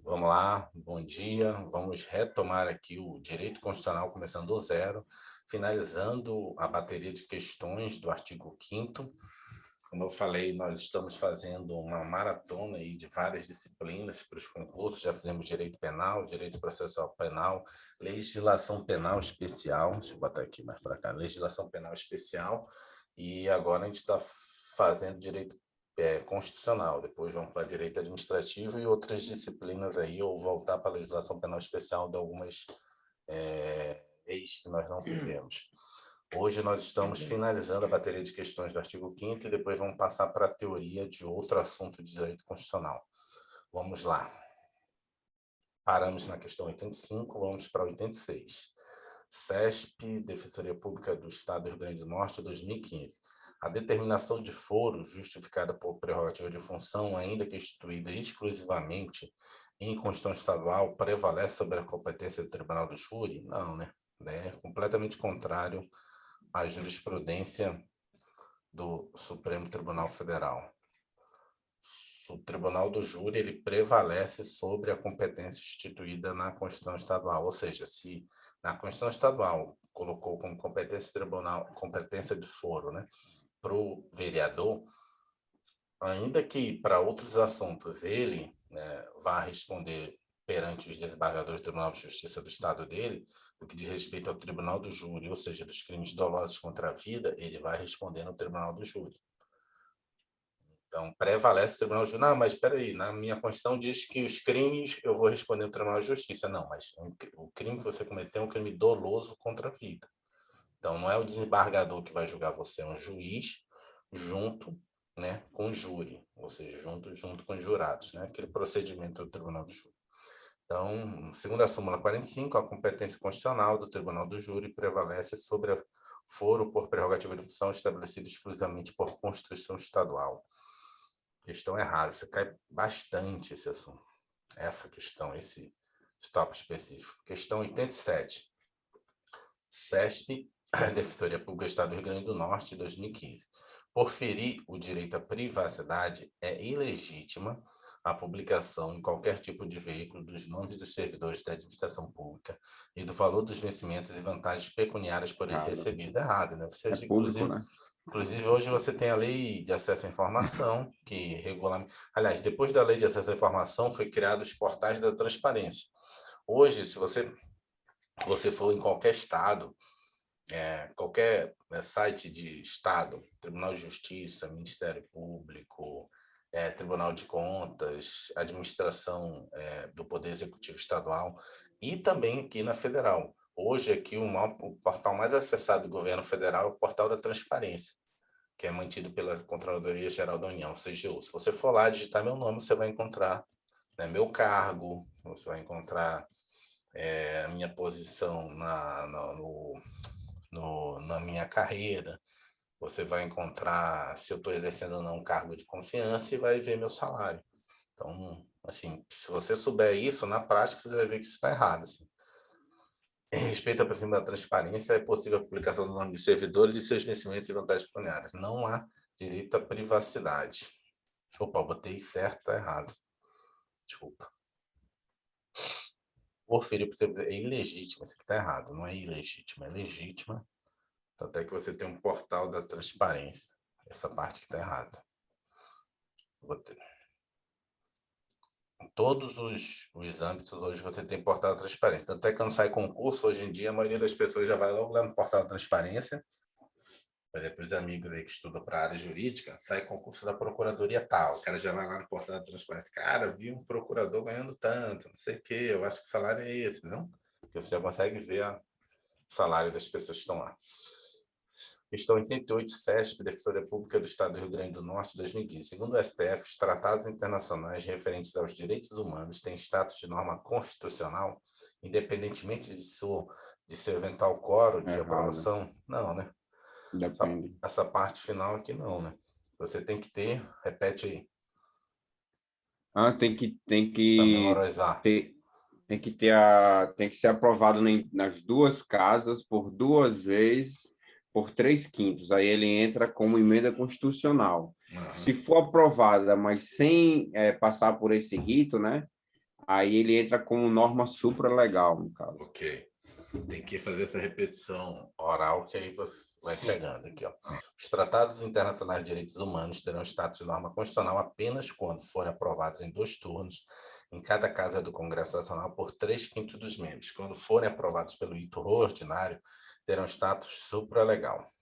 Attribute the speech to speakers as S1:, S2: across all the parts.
S1: Vamos lá, bom dia. Vamos retomar aqui o direito constitucional, começando do zero, finalizando a bateria de questões do artigo 5º. Como eu falei, nós estamos fazendo uma maratona aí de várias disciplinas para os concursos. Já fizemos direito penal, direito processual penal, legislação penal especial. Deixa eu botar aqui mais para cá, legislação penal especial. E agora a gente está fazendo direito constitucional, depois vamos para direito administrativo e outras disciplinas aí, ou voltar para a legislação penal especial de algumas leis que nós não fizemos. Hoje nós estamos finalizando a bateria de questões do artigo 5º e depois vamos passar para a teoria de outro assunto de direito constitucional. Vamos lá. Paramos na questão 85, vamos para 86. CESP, Defensoria Pública do Estado do Rio Grande do Norte, 2015. A determinação de foro justificada por prerrogativa de função, ainda que instituída exclusivamente em Constituição Estadual, prevalece sobre a competência do Tribunal do Júri? Não, né? É completamente contrário à jurisprudência do Supremo Tribunal Federal. O Tribunal do Júri ele prevalece sobre a competência instituída na Constituição Estadual, ou seja, se na Constituição Estadual colocou como competência tribunal, competência de foro, né, para o vereador, ainda que para outros assuntos ele vá responder perante os desembargadores do Tribunal de Justiça do Estado dele, no que diz respeito ao Tribunal do Júri, ou seja, dos crimes dolosos contra a vida, ele vai responder no Tribunal do Júri. Então, prevalece o Tribunal de Justiça. Não, mas espera aí, na minha Constituição diz que os crimes eu vou responder no Tribunal de Justiça. Não, mas o crime que você cometeu é um crime doloso contra a vida. Então, não é o desembargador que vai julgar você, é um juiz junto, né, com o júri, ou seja, junto com os jurados, né, aquele procedimento do Tribunal do Júri. Então, segundo a súmula 45, a competência constitucional do Tribunal do Júri prevalece sobre o foro por prerrogativa de função estabelecida exclusivamente por Constituição Estadual. Questão errada, você cai bastante esse assunto, essa questão, esse tópico específico. Questão 87. CESP, Defensoria Pública do Estado do Rio Grande do Norte, 2015. Por ferir o direito à privacidade, é ilegítima a publicação em qualquer tipo de veículo dos nomes dos servidores da administração pública e do valor dos vencimentos e vantagens pecuniárias por eles recebidos. Errado, né? Você,
S2: É público, né?
S1: Inclusive, hoje você tem a Lei de Acesso à Informação, que regula... Aliás, depois da Lei de Acesso à Informação, foi criado os portais da transparência. Hoje, se você for em qualquer estado, qualquer site de estado, Tribunal de Justiça, Ministério Público, Tribunal de Contas, administração do Poder Executivo Estadual e também aqui na Federal. Hoje, aqui, o portal mais acessado do governo federal é o portal da transparência, que é mantido pela Controladoria Geral da União, CGU. Se você for lá digitar meu nome, você vai encontrar meu cargo, você vai encontrar a minha posição na minha carreira, você vai encontrar se eu estou exercendo ou não um cargo de confiança e vai ver meu salário. Então, assim, se você souber isso, na prática você vai ver que isso está errado. Assim. Em respeito ao princípio da transparência, é possível a publicação do nome de servidores e seus vencimentos e vantagens pecuniárias. Não há direito à privacidade. Opa, botei certo, está errado. Desculpa. Oferir para você é ilegítima, isso aqui está errado. Não é ilegítima, é legítima. Até que você tem um portal da transparência. Essa parte que está errada. Em todos os âmbitos, hoje você tem portal da transparência. Tanto é que quando sai concurso, hoje em dia, a maioria das pessoas já vai logo lá no portal da transparência. Por exemplo, os amigos aí que estudam para a área jurídica, sai concurso da procuradoria tal. O cara já vai lá no portal da transparência. Cara, vi um procurador ganhando tanto, não sei o quê, eu acho que o salário é esse, não? Porque você já consegue ver o salário das pessoas que estão lá. Questão 88, CESP, Defensoria Pública do Estado do Rio Grande do Norte, 2015. Segundo o STF, os tratados internacionais referentes aos direitos humanos têm status de norma constitucional, independentemente de seu eventual quórum de
S2: Errado.
S1: aprovação? Não, né?
S2: Depende.
S1: Essa parte final aqui não, né? Você tem que ter, repete aí, para memorizar.
S2: Tem que ser aprovado nas duas casas por duas vezes, por 3/5. Aí ele entra como emenda constitucional.
S1: Aham,
S2: Se for aprovada, mas sem passar por esse rito, né? Aí ele entra como norma supralegal, no caso.
S1: ok. Tem que fazer essa repetição oral que aí você vai pegando aqui, ó. Os tratados internacionais de direitos humanos terão status de norma constitucional apenas quando forem aprovados em 2 turnos em cada casa do Congresso Nacional por 3/5 dos membros. Quando forem aprovados pelo rito ordinário, terão status supralegal.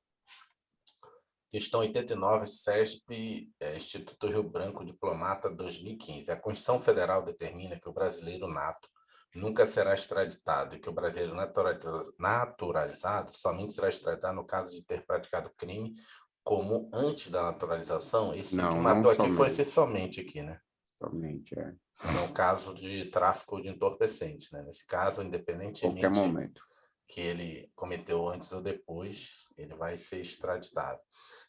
S1: Questão 89, CESP, Instituto Rio Branco, Diplomata, 2015. A Constituição Federal determina que o brasileiro nato nunca será extraditado e que o brasileiro naturalizado somente será extraditado no caso de ter praticado crime como antes da naturalização. Esse que
S2: Não, não
S1: matou aqui foi esse
S2: somente.
S1: somente aqui, né?
S2: Somente,
S1: No caso de tráfico de entorpecentes, né? Nesse caso,
S2: qualquer
S1: independentemente
S2: momento.
S1: que ele cometeu antes ou depois, ele vai ser extraditado.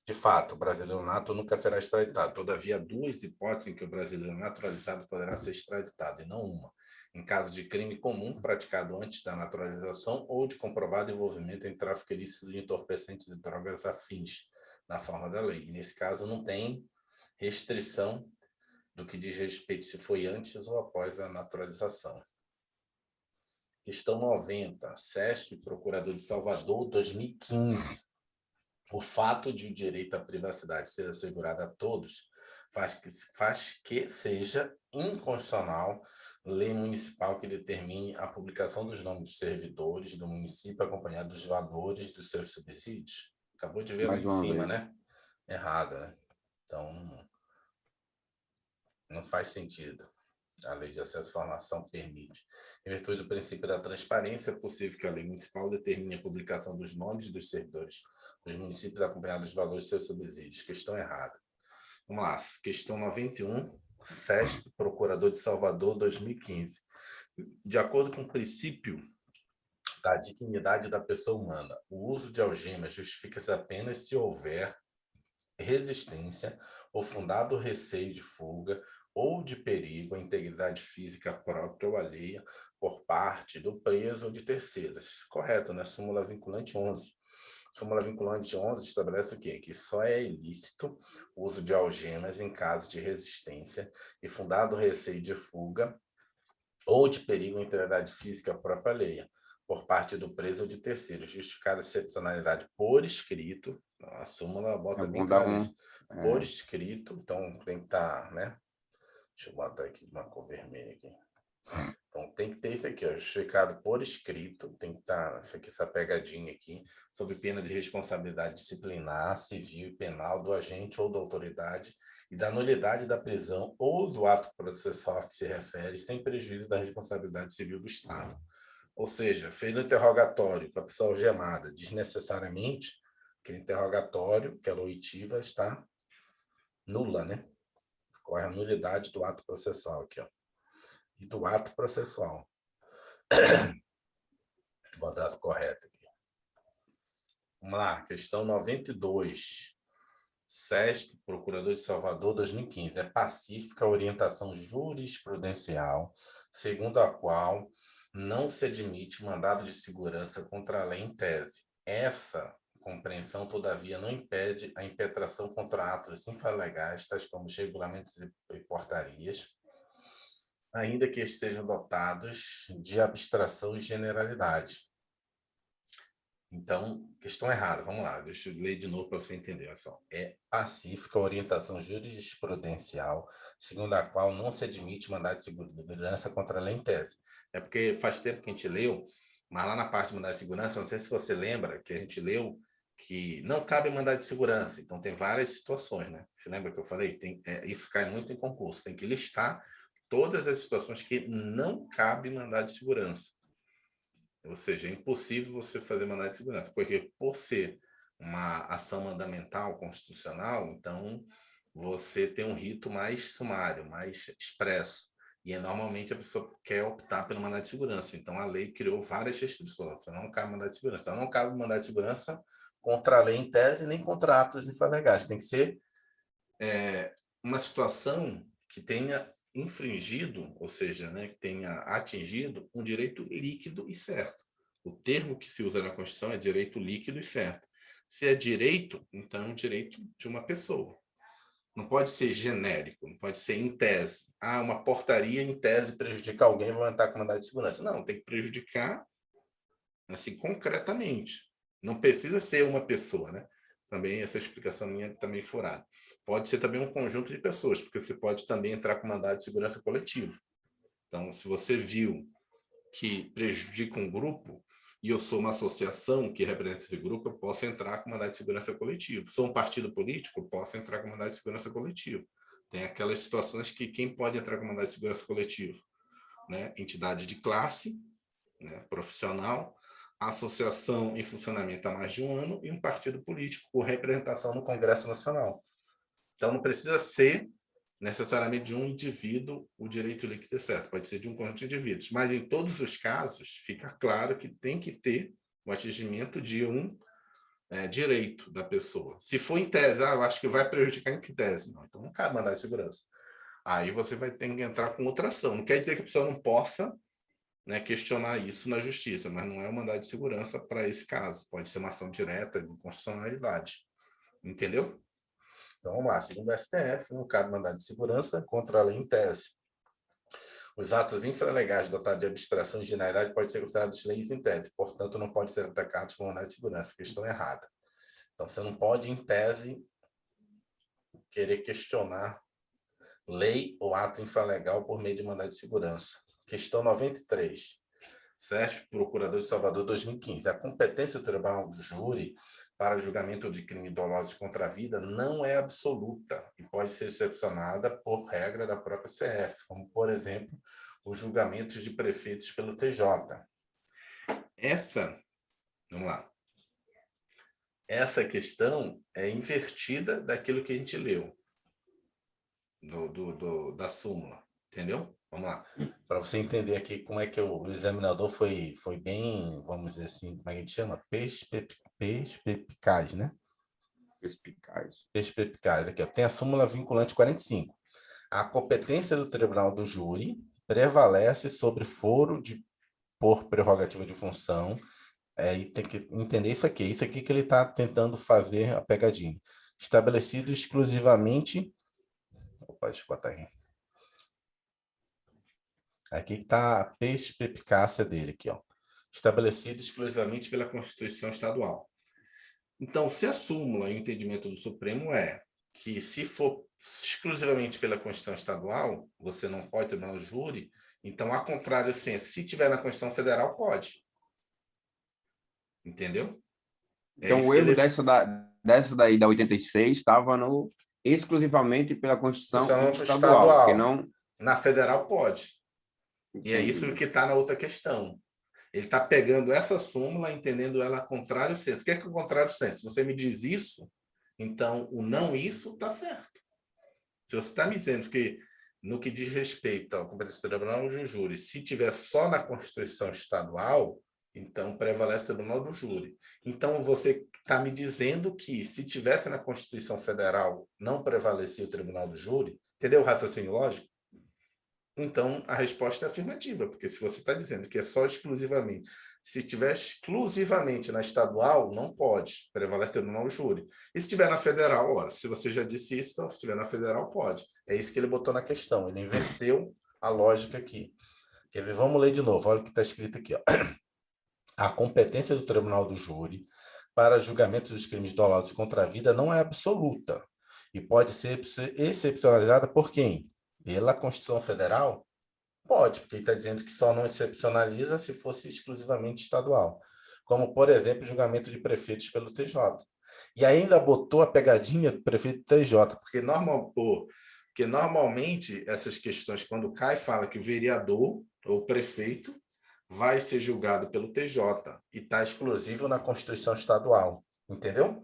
S1: De fato, o brasileiro nato nunca será extraditado. Todavia, há 2 hipóteses em que o brasileiro naturalizado poderá ser extraditado, e não uma. Em caso de crime comum praticado antes da naturalização ou de comprovado envolvimento em tráfico ilícito de entorpecentes e drogas afins, na forma da lei. E, nesse caso, não tem restrição do que diz respeito se foi antes ou após a naturalização. Questão 90, CESP, Procurador de Salvador, 2015. O fato de o direito à privacidade ser assegurado a todos faz que seja inconstitucional lei municipal que determine a publicação dos nomes dos servidores do município acompanhado dos valores dos seus subsídios. Acabou de ver lá
S2: Mais
S1: em
S2: uma
S1: cima,
S2: vez.
S1: né? Errado, né? Então, não faz sentido. A lei de acesso à informação permite. Em virtude do princípio da transparência, é possível que a lei municipal determine a publicação dos nomes dos servidores dos municípios acompanhados dos valores de seus subsídios. Questão errada. Vamos lá. Questão 91, CESP, Procurador de Salvador, 2015. De acordo com o princípio da dignidade da pessoa humana, o uso de algemas justifica-se apenas se houver resistência ou fundado receio de fuga ou de perigo à integridade física própria ou alheia por parte do preso ou de terceiros. Correto, né? Súmula vinculante 11. Súmula vinculante 11 estabelece o quê? Que só é ilícito o uso de algemas em caso de resistência e fundado receio de fuga ou de perigo à integridade física própria alheia por parte do preso ou de terceiros, justificada a excepcionalidade por escrito. A súmula
S2: É
S1: bota bem
S2: bom dar
S1: claro
S2: um.
S1: isso. Por escrito, então tem que estar, né? Deixa eu botar aqui uma cor vermelha aqui. Então tem que ter isso aqui, ó, justificado por escrito, tem que estar essa pegadinha aqui, sob pena de responsabilidade disciplinar, civil e penal do agente ou da autoridade e da nulidade da prisão ou do ato processual a que se refere, sem prejuízo da responsabilidade civil do Estado. Ou seja, fez o interrogatório com a pessoa algemada desnecessariamente, aquele interrogatório, que é oitiva, está nula, né? Corre a nulidade do ato processual aqui, ó. E do ato processual. Vou botar correto aqui. Vamos lá, questão 92. CESP, Procurador de Salvador, 2015. É pacífica a orientação jurisprudencial, segundo a qual não se admite mandado de segurança contra a lei em tese. Essa compreensão, todavia, não impede a impetração contra atos infralegais, tais como os regulamentos e portarias, ainda que estejam dotados de abstração e generalidade. Então, questão errada, vamos lá, deixa eu ler de novo para você entender. Olha só. É pacífica a orientação jurisprudencial, segundo a qual não se admite mandado de segurança contra a lei em tese. É porque faz tempo que a gente leu, mas lá na parte de mandado de segurança, não sei se você lembra que a gente leu que não cabe mandado de segurança. Então, tem várias situações, né? Você lembra que eu falei? Isso cai muito em concurso. Tem que listar todas as situações que não cabe mandado de segurança. Ou seja, é impossível você fazer mandado de segurança, porque por ser uma ação mandamental constitucional, então você tem um rito mais sumário, mais expresso. E normalmente a pessoa quer optar pelo mandado de segurança. Então a lei criou várias restrições. Você não cabe mandado de segurança. Então não cabe mandado de segurança contra a lei em tese nem contra atos infralegais. Tem que ser uma situação que tenha infringido, ou seja, né, que tenha atingido um direito líquido e certo. O termo que se usa na Constituição é direito líquido e certo. Se é direito, então é um direito de uma pessoa. Não pode ser genérico, não pode ser em tese. Ah, uma portaria em tese prejudica alguém, vou entrar com mandado de segurança. Não, tem que prejudicar assim, concretamente. Não precisa ser uma pessoa, né? Também essa explicação minha também furada. Pode ser também um conjunto de pessoas, porque você pode também entrar com mandado de segurança coletivo. Então, se você viu que prejudica um grupo, e eu sou uma associação que representa esse grupo, eu posso entrar com mandado de segurança coletivo. Sou um partido político, eu posso entrar com mandado de segurança coletivo. Tem aquelas situações que quem pode entrar com mandado de segurança coletivo? Né? Entidade de classe, né? Profissional, a associação em funcionamento há mais de um ano e um partido político com representação no Congresso Nacional. Então, não precisa ser necessariamente de um indivíduo o direito líquido certo, pode ser de um conjunto de indivíduos, mas em todos os casos fica claro que tem que ter o atingimento de um direito da pessoa. Se for em tese, eu acho que vai prejudicar em tese, não, então não cabe mandar de segurança. Aí você vai ter que entrar com outra ação. Não quer dizer que a pessoa não possa, né, questionar isso na justiça, mas não é um mandado de segurança para esse caso. Pode ser uma ação direta de constitucionalidade. Entendeu? Então, vamos lá. Segundo o STF, no caso de mandado de segurança, contra a lei em tese. Os atos infralegais dotados de abstração e generalidade podem ser considerados leis em tese, portanto, não podem ser atacados com mandado de segurança. Questão errada. Então, você não pode, em tese, querer questionar lei ou ato infralegal por meio de mandado de segurança. Questão 93. SESP, Procurador de Salvador, 2015. A competência do Tribunal do Júri para julgamento de crime doloso contra a vida não é absoluta e pode ser excepcionada por regra da própria CF, como, por exemplo, os julgamentos de prefeitos pelo TJ. Vamos lá. Essa questão é invertida daquilo que a gente leu, da súmula, entendeu? Vamos lá. Para você entender aqui como é que o examinador foi bem, vamos dizer assim, como é que a gente chama? Perspicaz, né? Perspicaz. Aqui, ó, tem a súmula vinculante 45. A competência do tribunal do júri prevalece sobre foro por prerrogativa de função. E tem que entender isso aqui. Isso aqui que ele está tentando fazer a pegadinha. Estabelecido exclusivamente... Opa, deixa eu botar aqui. Aqui está a perspicácia dele, aqui, ó. Estabelecido exclusivamente pela Constituição Estadual. Então, se a súmula e o entendimento do Supremo é que, se for exclusivamente pela Constituição Estadual, você não pode terminar o júri, então, a contrário, assim, se tiver na Constituição Federal, pode. Entendeu?
S2: Então, o erro dessa daí da 86 estava exclusivamente pela Constituição Estadual, porque não...
S1: Na Federal pode. Entendi. E é isso que está na outra questão. Ele está pegando essa súmula, entendendo ela a contrário senso. O que é que o contrário senso? Se você me diz isso, então o não isso está certo. Se você está me dizendo que, no que diz respeito ao competência do tribunal do júri, se tiver só na Constituição Estadual, então prevalece o tribunal do júri. Então você está me dizendo que, se tivesse na Constituição Federal, não prevalecia o tribunal do júri, entendeu o raciocínio lógico? Então, a resposta é afirmativa, porque se você está dizendo que é só exclusivamente, se tiver exclusivamente na estadual, não pode, prevalece o tribunal do júri. E se tiver na federal, ora, se você já disse isso, então, se tiver na federal, pode. É isso que ele botou na questão, ele inverteu a lógica aqui. Quer ver? Vamos ler de novo, olha o que está escrito aqui, ó. A competência do tribunal do júri para julgamento dos crimes dolosos contra a vida não é absoluta e pode ser excepcionalizada por quem? Pela Constituição Federal? Pode, porque ele está dizendo que só não excepcionaliza se fosse exclusivamente estadual. Como, por exemplo, o julgamento de prefeitos pelo TJ. E ainda botou a pegadinha do prefeito do TJ, porque normalmente essas questões, quando cai, fala que o vereador ou o prefeito vai ser julgado pelo TJ e está exclusivo na Constituição Estadual. Entendeu?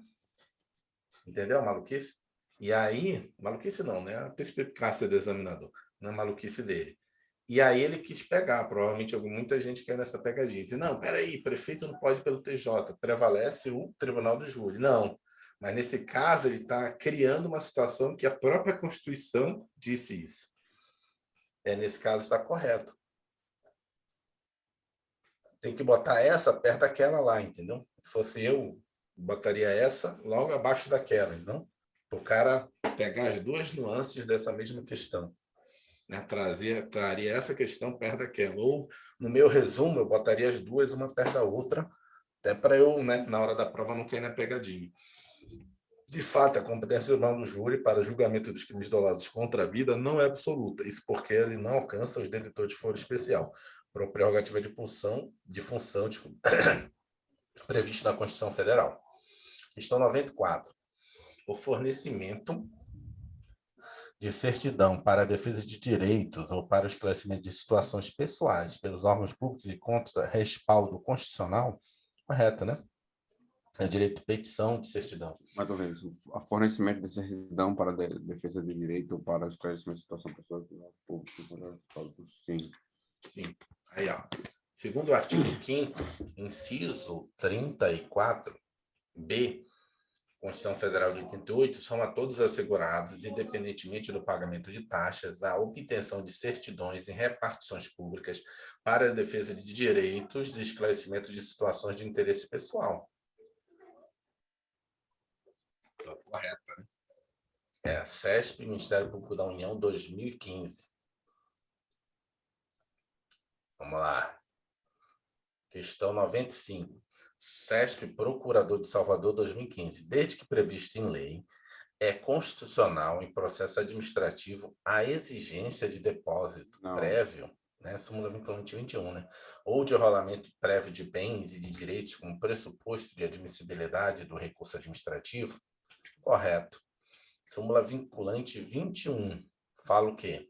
S1: Entendeu a maluquice? E aí, maluquice não, né? A perspicácia do examinador, não é maluquice dele. E aí ele quis pegar, provavelmente muita gente caiu nessa pegadinha. Diz, não, peraí, prefeito não pode pelo TJ, prevalece o Tribunal do Júri. Não, mas nesse caso ele está criando uma situação que a própria Constituição disse isso. Nesse caso está correto. Tem que botar essa perto daquela lá, entendeu? Se fosse eu, botaria essa logo abaixo daquela, não? o cara pegar as duas nuances dessa mesma questão, né? Traria essa questão perto daquela. Ou, no meu resumo, eu botaria as duas uma perto da outra, até para eu, né, na hora da prova, não cair na pegadinha. De fato, a competência do júri para julgamento dos crimes dolosos contra a vida não é absoluta, isso porque ele não alcança os detentores de foro especial, por prerrogativa de função previsto na Constituição Federal. Questão 94. O fornecimento de certidão para a defesa de direitos ou para o esclarecimento de situações pessoais pelos órgãos públicos e contra respaldo constitucional, correto, né? É direito de petição de certidão.
S2: Mais uma vez, o fornecimento de certidão para a defesa de direito ou para o esclarecimento de situação pessoal público. Sim.
S1: Sim. Aí, ó. Segundo o artigo 5º, inciso 34b, Constituição Federal de 88, são a todos assegurados, independentemente do pagamento de taxas, a obtenção de certidões em repartições públicas para a defesa de direitos e esclarecimento de situações de interesse pessoal. Correta, né? CESP, Ministério Público da União, 2015. Vamos lá. Questão 95. CESP, Procurador de Salvador, 2015. Desde que previsto em lei, é constitucional em processo administrativo a exigência de depósito prévio, né, súmula vinculante 21, né, ou de rolamento prévio de bens e de direitos como pressuposto de admissibilidade do recurso administrativo? Correto. Súmula vinculante 21 fala o quê?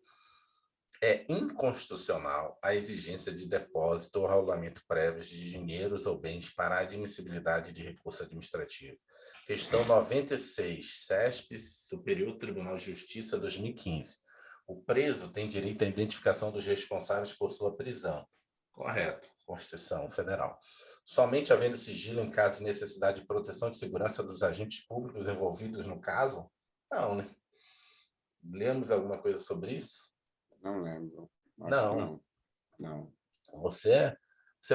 S1: É inconstitucional a exigência de depósito ou rolamento prévios de dinheiros ou bens para a admissibilidade de recurso administrativo. Questão 96, CESP, Superior Tribunal de Justiça, 2015. O preso tem direito à identificação dos responsáveis por sua prisão. Correto. Constituição Federal. Somente havendo sigilo em caso de necessidade de proteção de segurança dos agentes públicos envolvidos no caso? Não, né? Lemos alguma coisa sobre isso?
S2: Não lembro.
S1: Não.
S2: Não.
S1: Você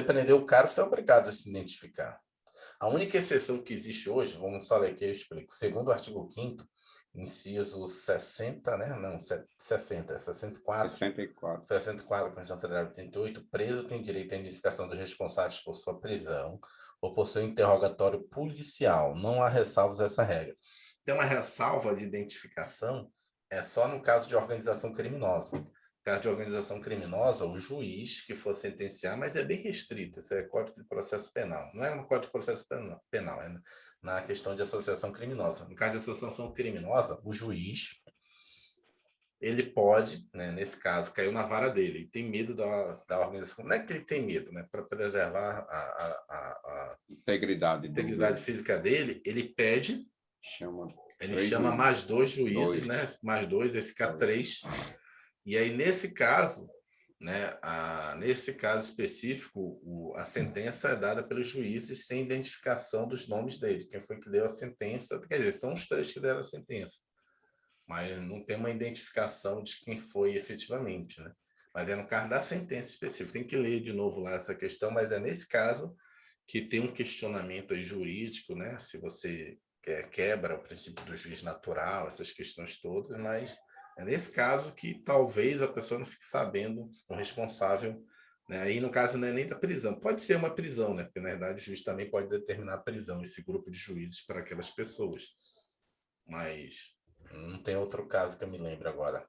S1: prendeu o cara, você é obrigado a se identificar. A única exceção que existe hoje, vamos só ler aqui, eu explico. Segundo o artigo 5º, inciso 60, né? Não, 60, 64. 64 da Constituição Federal de 88, o preso tem direito à identificação dos responsáveis por sua prisão ou por seu interrogatório policial. Não há ressalvas a essa regra. Tem uma ressalva de identificação, é só no caso de organização criminosa. No caso de organização criminosa, o juiz que for sentenciar, mas é bem restrito, isso é Código de Processo Penal. Não é no Código de Processo Penal, é na questão de associação criminosa. No caso de associação criminosa, o juiz, ele pode, né, nesse caso, caiu na vara dele, ele tem medo da organização. Não é que ele tem medo, né, para preservar a integridade física dele, ele pede, ele chama mais 2 juízes, né, mais 2, vai ficar 3. E aí, nesse caso, né, nesse caso específico, a sentença é dada pelos juízes sem identificação dos nomes dele. Quem foi que deu a sentença? Quer dizer, são os 3 que deram a sentença, mas não tem uma identificação de quem foi efetivamente, né? Mas é no caso da sentença específica. Tem que ler de novo lá essa questão, mas é nesse caso que tem um questionamento aí jurídico, né? Se você quebra o princípio do juiz natural, essas questões todas, mas é nesse caso que talvez a pessoa não fique sabendo o responsável, né? Aí, no caso, não é nem da prisão. Pode ser uma prisão, né? Porque, na verdade, o juiz também pode determinar a prisão, esse grupo de juízes, para aquelas pessoas. Mas não tem outro caso que eu me lembre agora.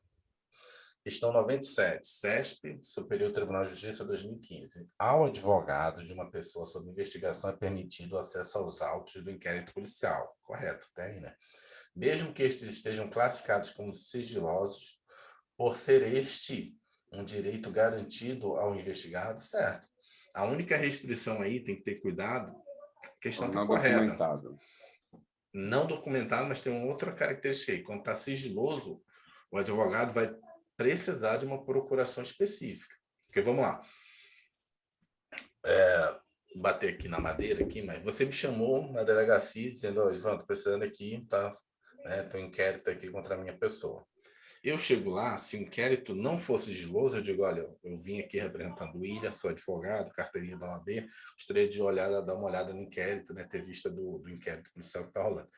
S1: Questão 97. CESP, Superior Tribunal de Justiça, 2015. Ao advogado de uma pessoa sob investigação é permitido o acesso aos autos do inquérito policial. Correto, tem, né? Mesmo que estes estejam classificados como sigilosos, por ser este um direito garantido ao investigado, certo? A única restrição aí, tem que ter cuidado, a questão está correta. Não documentado, mas tem uma outra característica aí. Quando está sigiloso, o advogado vai precisar de uma procuração específica. Porque, vamos lá, bater aqui na madeira, aqui, mas você me chamou na delegacia dizendo, ó, Ivan, estou precisando aqui, tá? Tem um inquérito aqui contra a minha pessoa. Eu chego lá, se o inquérito não fosse sigiloso, eu digo, olha, eu vim aqui representando o William, sou advogado, carteirinha da OAB, gostaria de dar uma olhada no inquérito, né, ter vista do inquérito policial que está rolando.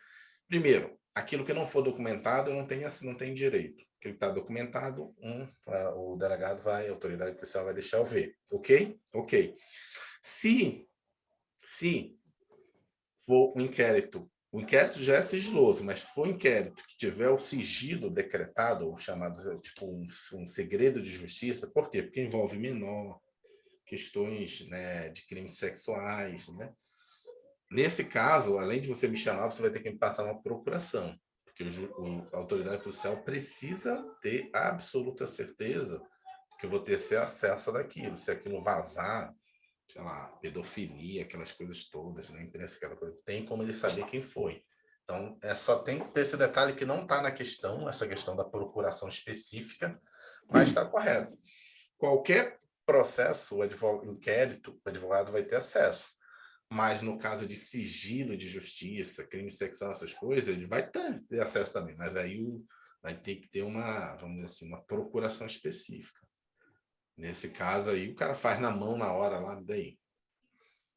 S1: Primeiro, aquilo que não for documentado não tem direito. Aquilo que está documentado, o delegado a autoridade policial vai deixar eu ver. Ok? Ok. Se for um inquérito, o inquérito já é sigiloso, mas se for um inquérito que tiver o sigilo decretado, ou chamado tipo um segredo de justiça, por quê? Porque envolve menor, questões, né, de crimes sexuais, né? Nesse caso, além de você me chamar, você vai ter que me passar uma procuração, porque a autoridade policial precisa ter absoluta certeza que eu vou ter esse acesso daquilo. Se aquilo vazar, sei lá, pedofilia, aquelas coisas todas, na imprensa, aquela coisa, tem como ele saber quem foi. Então, só tem que ter esse detalhe que não está na questão, essa questão da procuração específica, mas está correto. Qualquer processo, inquérito, o advogado vai ter acesso. Mas no caso de sigilo de justiça, crime sexual, essas coisas, ele vai ter acesso também. Mas aí vai ter que ter vamos dizer assim, uma procuração específica. Nesse caso aí, o cara faz na mão, na hora, lá, daí.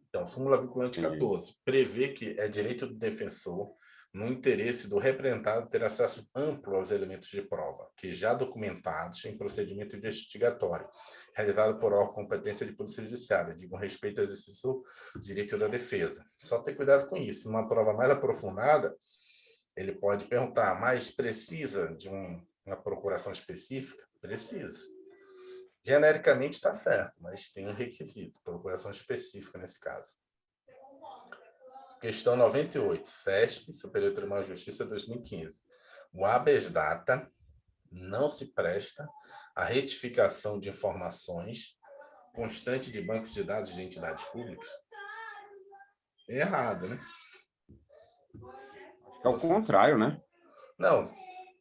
S1: Então, súmula vinculante 14 prevê que é direito do defensor, no interesse do representado, ter acesso amplo aos elementos de prova, que já documentados em procedimento investigatório, realizado por órgão com competência de polícia judiciária, digam respeito ao exercício do direito da defesa. Só ter cuidado com isso. Numa prova mais aprofundada, ele pode perguntar, mas precisa de uma procuração específica? Precisa. Genericamente está certo, mas tem um requisito, procuração específica nesse caso. Questão 98, CESP, Superior Tribunal de Justiça, 2015. O habeas data não se presta à retificação de informações constante de bancos de dados de entidades públicas? É errado, né?
S2: É o contrário, né?
S1: Não,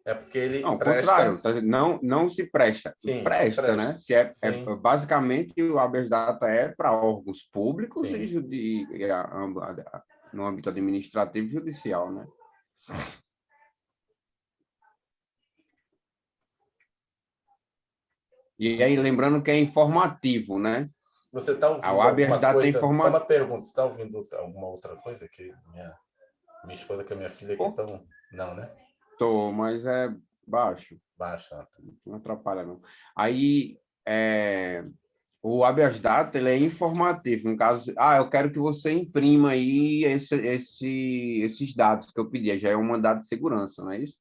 S1: é porque ele
S2: Não, o
S1: presta...
S2: contrário, não se presta.
S1: Sim, se
S2: Presta, né?
S1: presta.
S2: Se basicamente o habeas data é para órgãos públicos
S1: Sim.
S2: no âmbito administrativo e judicial, né? E aí, lembrando que é informativo, né?
S1: Você está
S2: O
S1: ouvindo
S2: habeas
S1: alguma
S2: data é
S1: coisa? Só uma
S2: informativo.
S1: pergunta, você está ouvindo alguma outra coisa? Que minha esposa com a minha filha aqui estão... Não, né?
S2: Tô, mas é baixo.
S1: Baixa.
S2: Não atrapalha, não. Aí, o habeas data, ele é informativo. No caso, eu quero que você imprima aí esses dados que eu pedi. Já é um mandado de segurança, não é isso?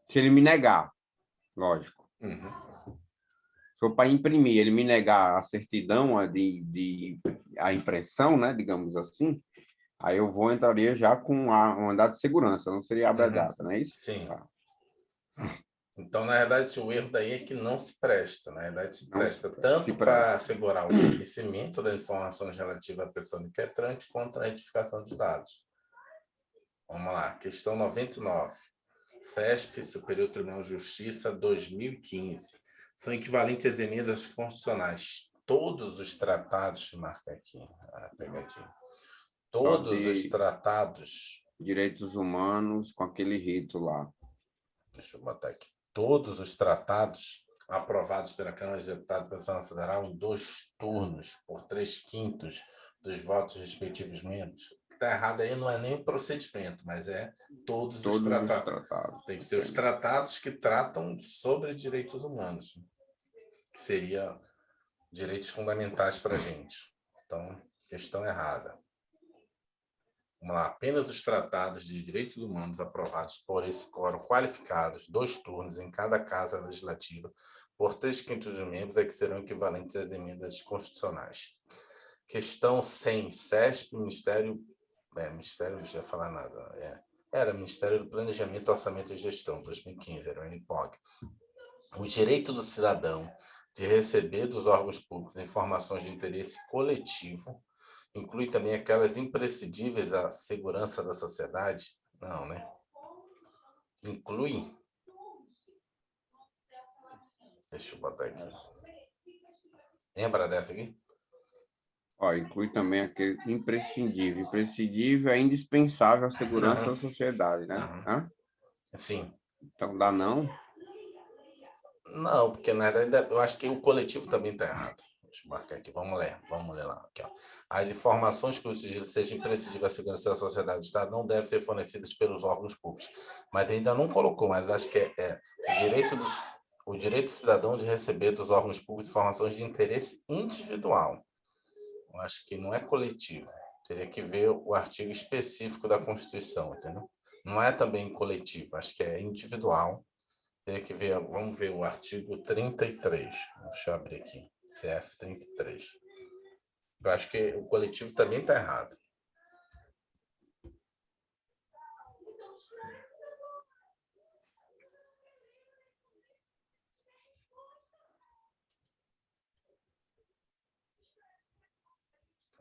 S2: Se ele me negar, lógico.
S1: Uhum.
S2: Se for para imprimir, ele me negar a certidão, a impressão, né, digamos assim, aí eu entraria já com um mandado de segurança, não seria habeas data, não é isso?
S1: Sim.
S2: Tá.
S1: Então, na verdade, o erro daí é que não se presta. Na verdade, se presta
S2: Se
S1: tanto para
S2: presta.
S1: assegurar o conhecimento das informações relativas à pessoa impetrante quanto a retificação de dados. Vamos lá, questão 99. CESP, Superior Tribunal de Justiça, 2015. São equivalentes às emendas constitucionais. Todos os tratados, marca aqui, pegadinha. Todos os tratados...
S2: Direitos humanos com aquele rito lá.
S1: Deixa eu botar aqui. Todos os tratados aprovados pela Câmara de Deputados pela Senado Federal em 2 turnos, por 3/5 dos votos respectivos membros. O que está errado aí não é nem o procedimento, mas é todos os tratados. Tem que ser os tratados que tratam sobre direitos humanos, que seria direitos fundamentais para a gente. Então, questão errada. Vamos lá, apenas os tratados de direitos humanos aprovados por esse quórum qualificados, 2 turnos em cada casa legislativa, por 3/5 dos membros, é que serão equivalentes às emendas constitucionais. Questão 100, CESP, Ministério, não ia falar nada, era Ministério do Planejamento, Orçamento e Gestão, 2015, era o MPOG. O direito do cidadão de receber dos órgãos públicos informações de interesse coletivo inclui também aquelas imprescindíveis à segurança da sociedade? Não, né? Inclui? Deixa eu botar aqui. Lembra dessa aqui?
S2: Inclui também aquele imprescindível. Imprescindível é indispensável à segurança da sociedade, né?
S1: Sim.
S2: Então, dá não?
S1: Não, porque na verdade eu acho que o coletivo também está errado. Deixa eu marcar aqui, vamos ler lá. Aqui, ó. As informações que o sigilo seja imprescindível à segurança da sociedade do Estado não devem ser fornecidas pelos órgãos públicos. Mas ainda não colocou, mas acho que é o direito do cidadão de receber dos órgãos públicos informações de interesse individual. Eu acho que não é coletivo. Teria que ver o artigo específico da Constituição, entendeu? Não é também coletivo, acho que é individual. Teria que ver, vamos ver o artigo 33. Deixa eu abrir aqui. CF 33. Eu acho que o coletivo também está errado.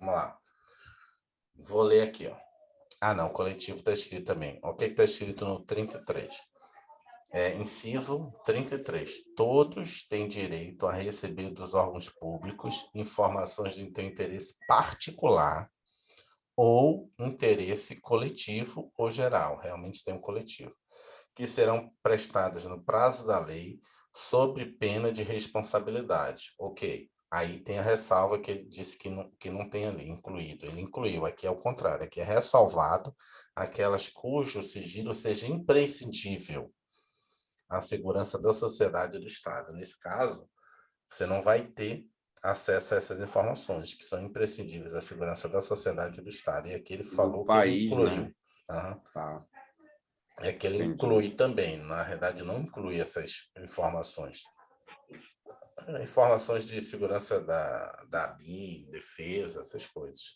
S1: Vamos lá. Vou ler aqui, ó. Ah, não, coletivo está escrito também. O que está escrito no 33? Inciso 33. Todos têm direito a receber dos órgãos públicos informações de teu interesse particular ou interesse coletivo ou geral. Realmente tem um coletivo. Que serão prestadas no prazo da lei sob pena de responsabilidade. Ok. Aí tem a ressalva que ele disse que não tem ali incluído. Ele incluiu, aqui é o contrário, aqui é ressalvado aquelas cujo sigilo seja imprescindível à segurança da sociedade e do Estado. Nesse caso, você não vai ter acesso a essas informações, que são imprescindíveis à segurança da sociedade e do Estado. E aqui ele
S2: Do
S1: falou que ele
S2: país,
S1: incluiu.
S2: né?
S1: Uhum.
S2: Tá,
S1: É que ele
S2: entendi.
S1: inclui também, na verdade não inclui essas informações. Informações de segurança da BIM, defesa, essas coisas.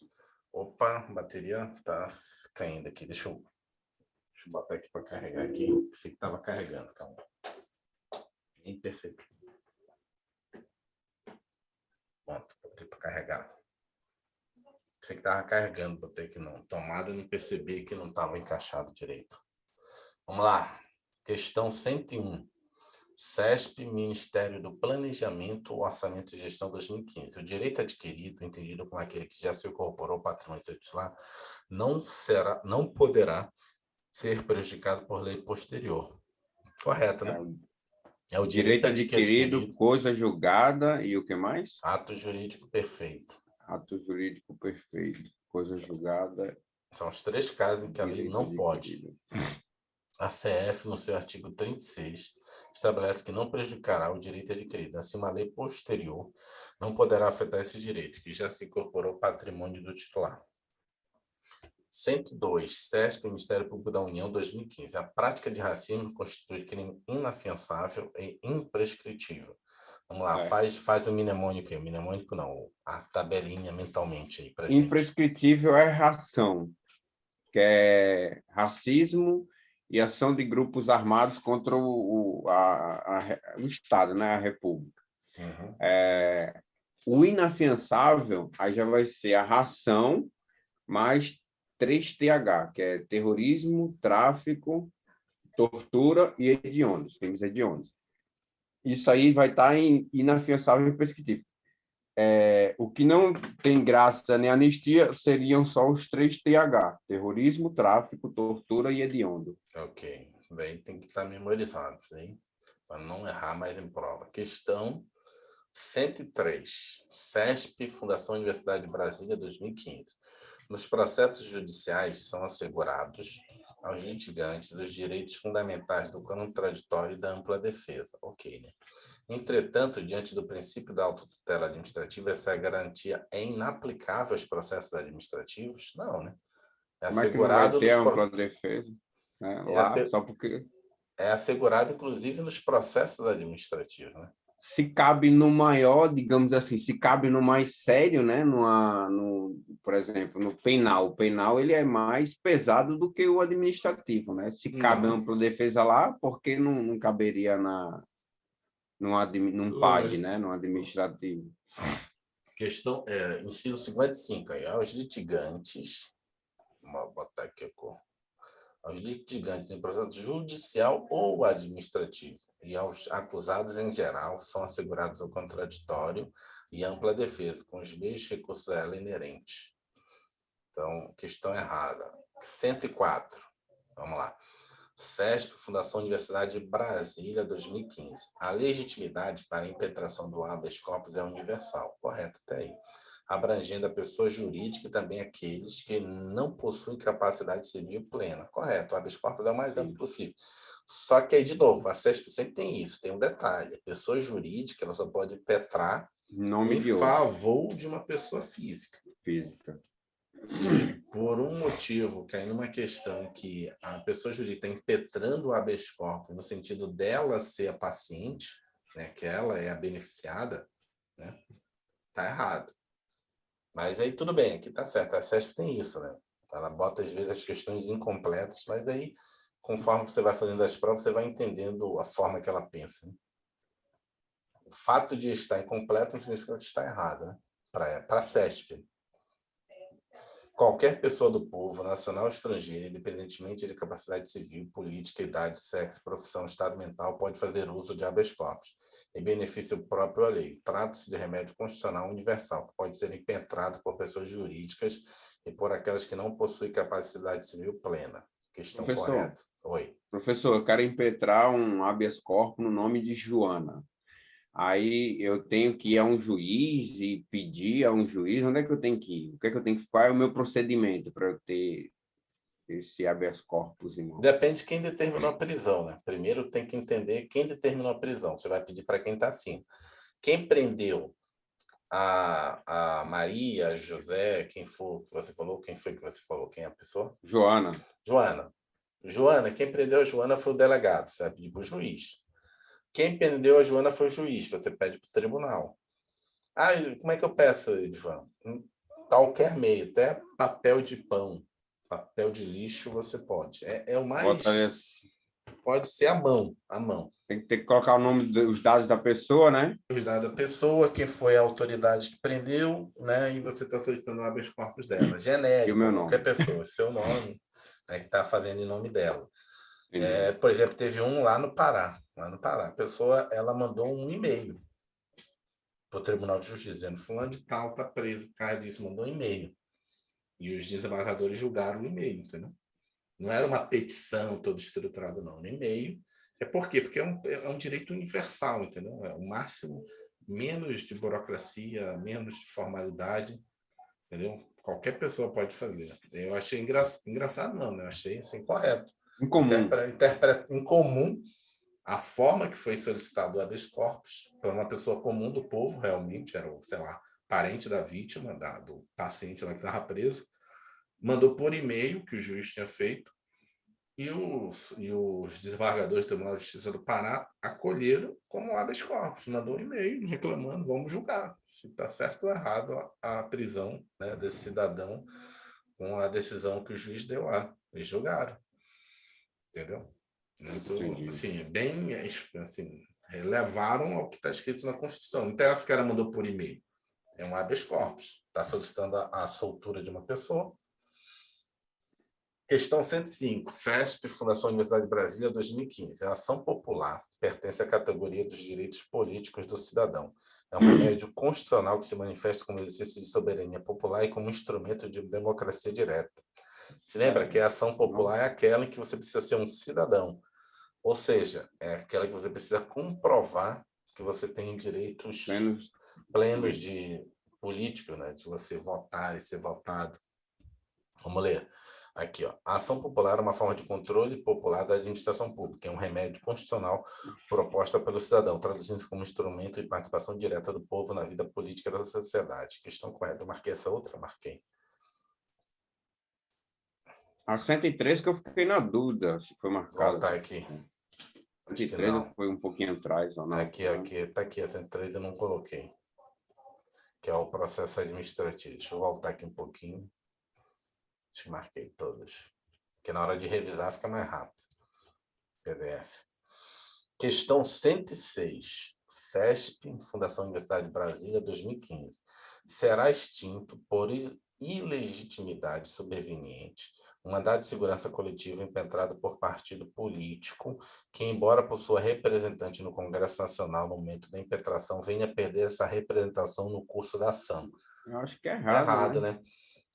S1: Opa, a bateria tá caindo aqui, deixa eu botar aqui para carregar aqui. Pensei que estava carregando, calma. Nem percebi. Pronto, botei para carregar. Pensei que estava carregando, botei aqui não. Tomada, não percebi que não estava encaixado direito. Vamos lá. Questão 101. CESP, Ministério do Planejamento, Orçamento e Gestão 2015. O direito adquirido, entendido como aquele que já se incorporou ao patrimônio titular, não poderá ser prejudicado por lei posterior. Correto, né? É o direito
S2: Direito adquirido,
S1: adquirido,
S2: coisa julgada e o que mais?
S1: ato jurídico perfeito.
S2: Ato jurídico perfeito, coisa julgada,
S1: São os 3 casos em que a lei
S2: direito
S1: não pode.
S2: adquirido.
S1: A CF, no seu artigo 36, estabelece que não prejudicará o direito adquirido. Assim, uma lei posterior não poderá afetar esse direito, que já se incorporou ao patrimônio do titular. 102. CESP, Ministério Público da União, 2015. A prática de racismo constitui crime inafiançável e imprescritível. Vamos lá, faz o mnemônico aí. O mnemônico não, a tabelinha mentalmente aí pra gente.
S2: Imprescritível é ração, que é racismo e ação de grupos armados contra o Estado, né? A República.
S1: Uhum.
S2: O inafiançável, aí já vai ser a ração mais 3TH, que é terrorismo, tráfico, tortura e hediondos, crimes hediondos. Isso aí vai estar em inafiançável e imprescritível. O que não tem graça nem anistia seriam só os 3TH, terrorismo, tráfico, tortura e hediondo.
S1: Ok, daí tem que estar memorizado, hein? Para não errar mais em prova. Questão 103. CESP, Fundação Universidade de Brasília, 2015. Nos processos judiciais são assegurados aos litigantes os direitos fundamentais do contraditório e da ampla defesa. Ok, né? Entretanto, diante do princípio da autotutela administrativa, essa garantia é inaplicável aos processos administrativos? Não, né? É
S2: Como é que não vai
S1: assegurado
S2: ter
S1: nos
S2: ampla defesa, né? Lá, só porque
S1: é assegurado, inclusive, nos processos administrativos, né?
S2: se cabe no maior, digamos assim, se cabe no mais sério, né? Por exemplo, no penal. O penal ele é mais pesado do que o administrativo, né? Se cabe
S1: Não.
S2: ampla defesa lá, por que não caberia num PAD, né? No administrativo?
S1: Questão, inciso 55, aí, aos litigantes, vou botar aqui a cor, aos litigantes em processo judicial ou administrativo e aos acusados em geral são assegurados o contraditório e ampla defesa, com os meios recursos a ela inerentes. Então, questão errada. 104, vamos lá. CESP, Fundação Universidade de Brasília, 2015. A legitimidade para a impetração do habeas corpus é universal. Correto, até aí. Abrangendo a pessoa jurídica e também aqueles que não possuem capacidade civil plena. Correto, o habeas corpus é o mais amplo possível. Só que aí, de novo, a CESP sempre tem isso, tem um detalhe. A pessoa jurídica ela só pode impetrar
S2: Nome
S1: em
S2: de outro.
S1: favor de uma pessoa física.
S2: Física.
S1: Se por um motivo, cair numa questão em que a pessoa jurídica está impetrando o habeas corpus no sentido dela ser a paciente, né, que ela é a beneficiada, né, tá errado. Mas aí tudo bem, aqui tá certo. A CESP tem isso, né? Ela bota às vezes as questões incompletas, mas aí conforme você vai fazendo as provas, você vai entendendo a forma que ela pensa. Né? O fato de estar incompleto não significa que está errado, né? Para a CESP. Qualquer pessoa do povo, nacional ou estrangeira, independentemente de capacidade civil, política, idade, sexo, profissão, estado mental, pode fazer uso de habeas corpus, em benefício próprio à lei. Trata-se de remédio constitucional universal, que pode ser impetrado por pessoas jurídicas e por aquelas que não possuem capacidade civil plena. Questão correta. Oi.
S2: Professor, eu quero impetrar um habeas corpus no nome de Joana. Aí eu tenho que ir a um juiz e pedir a um juiz, onde é que eu tenho que ir? O que é que eu tenho que, qual é o meu procedimento para eu ter esse habeas corpus em mão?
S1: Depende de quem determinou a prisão, né? Primeiro tem que entender quem determinou a prisão. Você vai pedir para quem está acima. Quem prendeu a Maria, a José, quem for que você falou, quem foi que você falou? Quem é a pessoa?
S2: Joana.
S1: Joana, quem prendeu a Joana foi o delegado, você vai pedir para o juiz. Quem prendeu a Joana foi o juiz, você pede para o tribunal. Ah, como é que eu peço, Edvan? Qualquer meio, até papel de pão, papel de lixo você pode. É o mais... Pode ser a mão, a mão.
S2: Tem que ter que colocar o nome, os dados da pessoa, né?
S1: Os dados da pessoa, quem foi a autoridade que prendeu, né? E você está solicitando o habeas corpus dela.
S2: E o meu
S1: Genérico, qualquer
S2: nome.
S1: pessoa, seu nome, né, que está fazendo em nome dela.
S2: Entendi.
S1: Por exemplo, teve um lá no Pará. A pessoa ela mandou um e-mail para o Tribunal de Justiça, dizendo fulano de tal está preso, o cara disse, mandou um e-mail. E os desembargadores julgaram o e-mail, entendeu? Não era uma petição toda estruturada, não. No e-mail. Por quê? Porque é um direito universal, entendeu? É o máximo, menos de burocracia, menos de formalidade, entendeu? Qualquer pessoa pode fazer. Eu achei engraçado, não, né? Eu achei assim, correto.
S2: Incomum.
S1: Incomum a forma que foi solicitado o habeas corpus por uma pessoa comum do povo, realmente, era, sei lá, parente da vítima, do paciente lá que estava preso, mandou por e-mail que o juiz tinha feito, e os desembargadores do Tribunal de Justiça do Pará acolheram como habeas corpus, mandou um e-mail reclamando, vamos julgar se está certo ou errado a prisão, né, desse cidadão com a decisão que o juiz deu lá. Eles julgaram. Entendeu? Muito, assim, bem, assim, levaram ao que está escrito na Constituição. Não interessa que o cara mandou por e-mail. É um habeas corpus. Está solicitando a soltura de uma pessoa. Questão 105. CESP, Fundação Universidade de Brasília, 2015. A ação popular pertence à categoria dos direitos políticos do cidadão. É um remédio constitucional que se manifesta como exercício de soberania popular e como instrumento de democracia direta. Se lembra que a ação popular é aquela em que você precisa ser um cidadão. Ou seja, é aquela que você precisa comprovar que você tem direitos plenos de político, né? De você votar e ser votado. Vamos ler. Aqui, ó. A ação popular é uma forma de controle popular da administração pública. É um remédio constitucional proposta pelo cidadão, traduzindo-se como instrumento de participação direta do povo na vida política da sociedade. Questão correta. Eu marquei essa outra? Marquei.
S2: A 103 que eu fiquei na dúvida se foi marcado.
S1: Voltar aqui.
S2: Acho que não. Foi um pouquinho atrás ou não?
S1: Aqui, tá aqui. A 103 eu não coloquei. Que é o processo administrativo. Deixa eu voltar aqui um pouquinho. Acho que marquei todas. Porque na hora de revisar fica mais rápido. PDF. Questão 106. CESP, Fundação Universidade de Brasília, 2015. Será extinto por ilegitimidade sobreveniente um mandado de segurança coletiva impetrado por partido político que, embora possua representante no Congresso Nacional no momento da impetração, venha a perder essa representação no curso da ação.
S2: Eu acho que é errado,
S1: né?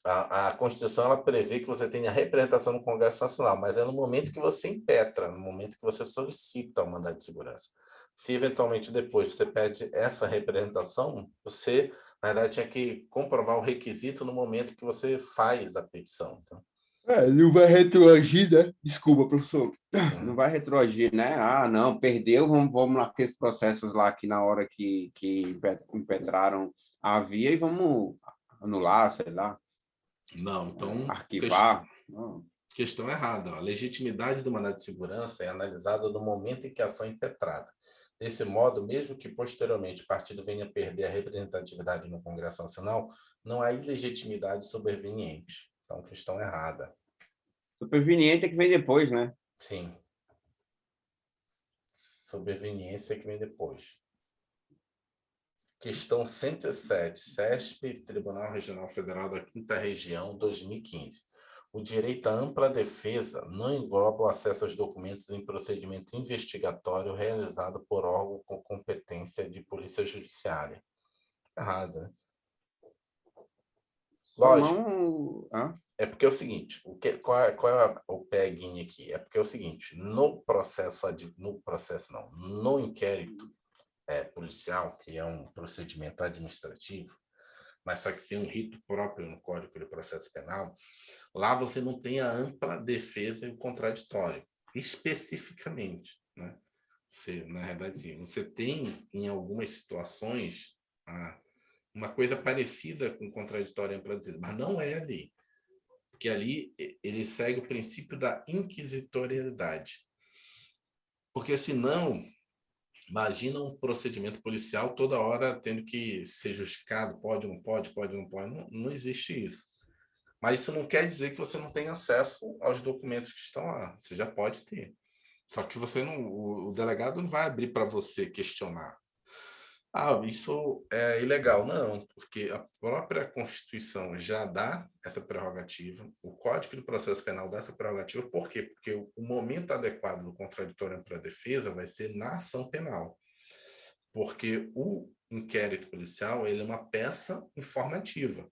S1: A Constituição ela prevê que você tenha representação no Congresso Nacional, mas é no momento que você impetra, no momento que você solicita o mandado de segurança. Se eventualmente depois você pede essa representação, você, na verdade, tinha que comprovar o requisito no momento que você faz a petição. Então,
S2: Não vai retroagir, né? Desculpa, professor. Não
S1: hum,
S2: vai retroagir, né? Ah, não, perdeu, vamos lá com esses processos lá que na hora que impetraram a via e vamos anular, sei lá,
S1: não, então,
S2: arquivar. Não.
S1: questão errada. A legitimidade do mandado de segurança é analisada no momento em que a ação é impetrada. Desse modo, mesmo que posteriormente o partido venha a perder a representatividade no Congresso Nacional, não há ilegitimidade sobreveniente. Então, questão errada.
S2: Superveniente é que vem depois, né?
S1: Sim. Sobreveniência que vem depois. Questão 107, CESP, Tribunal Regional Federal da Quinta Região, 2015. O direito à ampla defesa não engloba o acesso aos documentos em procedimento investigatório realizado por órgão com competência de polícia judiciária. Errado, né?
S2: Só
S1: Lógico,
S2: não. Ah,
S1: é porque é o seguinte, qual é o peguinho aqui? É porque é o seguinte, no inquérito policial, que é um procedimento administrativo, mas só que tem um rito próprio no Código de Processo Penal, lá você não tem a ampla defesa e o contraditório, especificamente, né? Você, na verdade, sim, você tem, em algumas situações, uma coisa parecida com contraditório e ampla defesa, mas não é ali, porque ali ele segue o princípio da inquisitoriedade. Porque senão, imagina um procedimento policial toda hora tendo que ser justificado, pode, não pode, pode, não pode. Não, não existe isso. Mas isso não quer dizer que você não tem acesso aos documentos que estão lá. Você já pode ter. Só que você não, o delegado não vai abrir para você questionar. Ah, isso é ilegal. Não, porque a própria Constituição já dá essa prerrogativa, o Código de Processo Penal dá essa prerrogativa. Por quê? Porque o momento adequado do contraditório para a defesa vai ser na ação penal. Porque o inquérito policial ele é uma peça informativa.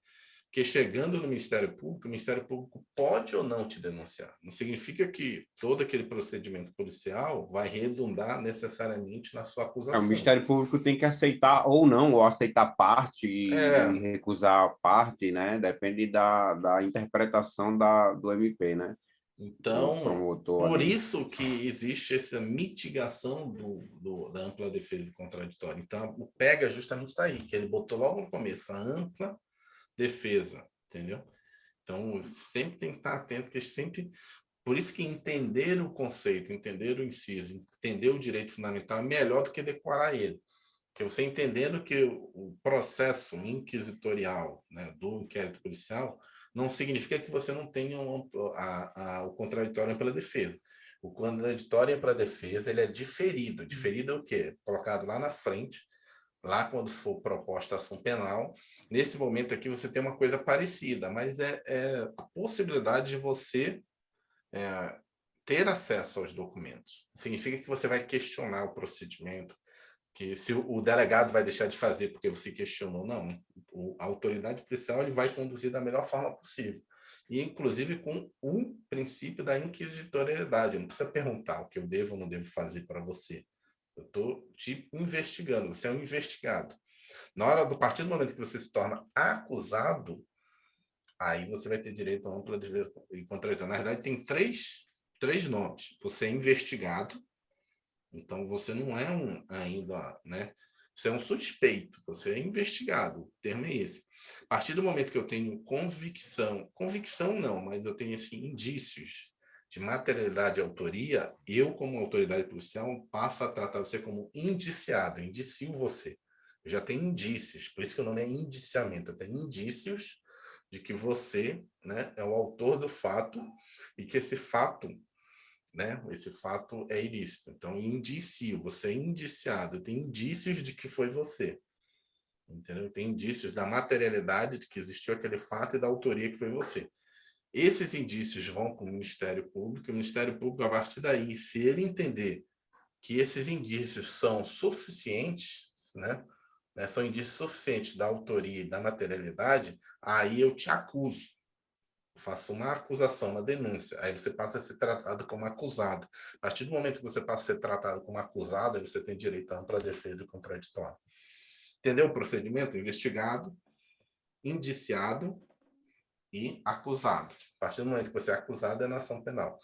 S1: Porque chegando no Ministério Público, o Ministério Público pode ou não te denunciar. Não significa que todo aquele procedimento policial vai redundar necessariamente na sua
S2: o
S1: acusação.
S2: Ministério Público tem que aceitar ou não, ou aceitar parte e
S1: É,
S2: recusar parte, né? Depende da interpretação do MP, né? Do
S1: então,
S2: promotor
S1: por
S2: ali.
S1: isso que existe essa mitigação da ampla defesa contraditória. Então, o pega justamente está aí, que ele botou logo no começo, a ampla defesa, entendeu? Então, sempre tem que estar atento, que sempre. Por isso que entender o conceito, entender o inciso, entender o direito fundamental é melhor do que decorar ele. Porque você entendendo que o processo inquisitorial, né, do inquérito policial não significa que você não tenha o contraditório pela defesa. O contraditório para a defesa ele é diferido. Diferido é o quê? Colocado lá na frente, lá quando for proposta a ação penal. Nesse momento aqui você tem uma coisa parecida, mas é a possibilidade de você ter acesso aos documentos. Significa que você vai questionar o procedimento, que se o delegado vai deixar de fazer porque você questionou, não. A autoridade policial ele vai conduzir da melhor forma possível. E, inclusive, com o princípio da inquisitoriedade. Não precisa perguntar o que eu devo ou não devo fazer para você. Eu estou te investigando, você é um investigado. Na hora do partir do momento que você se torna acusado, aí você vai ter direito a ampla defesa e contraditório. Na verdade, tem três nomes. Você é investigado, então você não é ainda, né? Você é um suspeito, você é investigado. O termo é esse. A partir do momento que eu tenho convicção não, mas eu tenho assim, indícios de materialidade e autoria, eu, como autoridade policial, passo a tratar você como indiciado, indicio você. Eu já tenho indícios, por isso que o nome é indiciamento. Eu tenho indícios de que você, né, é o autor do fato e que esse fato, né, esse fato é ilícito. Então, indicio, você é indiciado, tem indícios de que foi você. Entendeu? Tem indícios da materialidade de que existiu aquele fato e da autoria que foi você. Esses indícios vão para o Ministério Público, e o Ministério Público, a partir daí, se ele entender que esses indícios são suficientes, né, são indícios suficientes da autoria e da materialidade, aí eu te acuso. faço uma acusação, uma denúncia, aí você passa a ser tratado como acusado. A partir do momento que você passa a ser tratado como acusado, aí você tem direito à ampla defesa e contraditório. Entendeu o procedimento? Investigado, indiciado e acusado. A partir do momento que você é acusado, é na ação penal.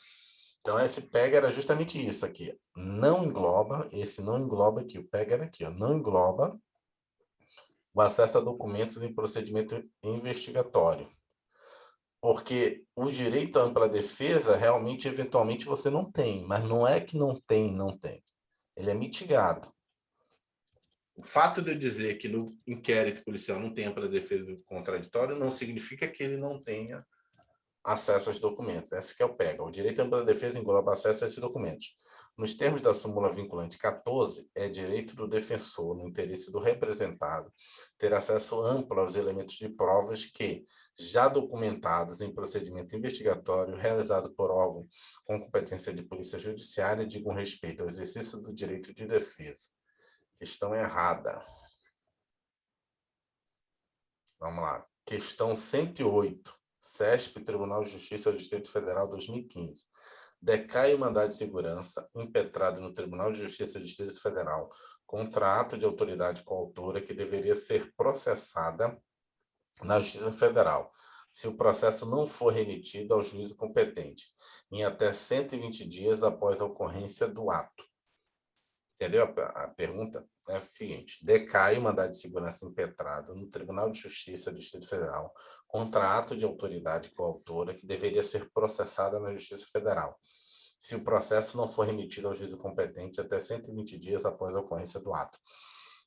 S1: Então, esse PEG era justamente isso aqui. Não engloba, esse não engloba aqui, o PEG era aqui, ó, não engloba o acesso a documentos em procedimento investigatório. Porque o direito à ampla defesa, realmente, eventualmente, você não tem. Mas não é que não tem, não tem. Ele é mitigado. O fato de eu dizer que no inquérito policial não tem ampla defesa e contraditório não significa que ele não tenha acesso aos documentos. Esse que é o PEGA. O direito à ampla defesa engloba acesso a esses documentos. Nos termos da súmula vinculante 14, é direito do defensor, no interesse do representado, ter acesso amplo aos elementos de provas que, já documentados em procedimento investigatório realizado por órgão com competência de polícia judiciária, digam respeito ao exercício do direito de defesa. Questão errada. Vamos lá. Questão 108. CESP, Tribunal de Justiça do Distrito Federal, 2015. Decai o mandado de segurança impetrado no Tribunal de Justiça do Distrito Federal contra ato de autoridade coautora que deveria ser processada na Justiça Federal, se o processo não for remetido ao juízo competente, em até 120 dias após a ocorrência do ato. Entendeu a pergunta? É a seguinte: decai o mandado de segurança impetrado no Tribunal de Justiça do Distrito Federal contra ato de autoridade coautora que deveria ser processada na Justiça Federal, se o processo não for remetido ao juízo competente até 120 dias após a ocorrência do ato.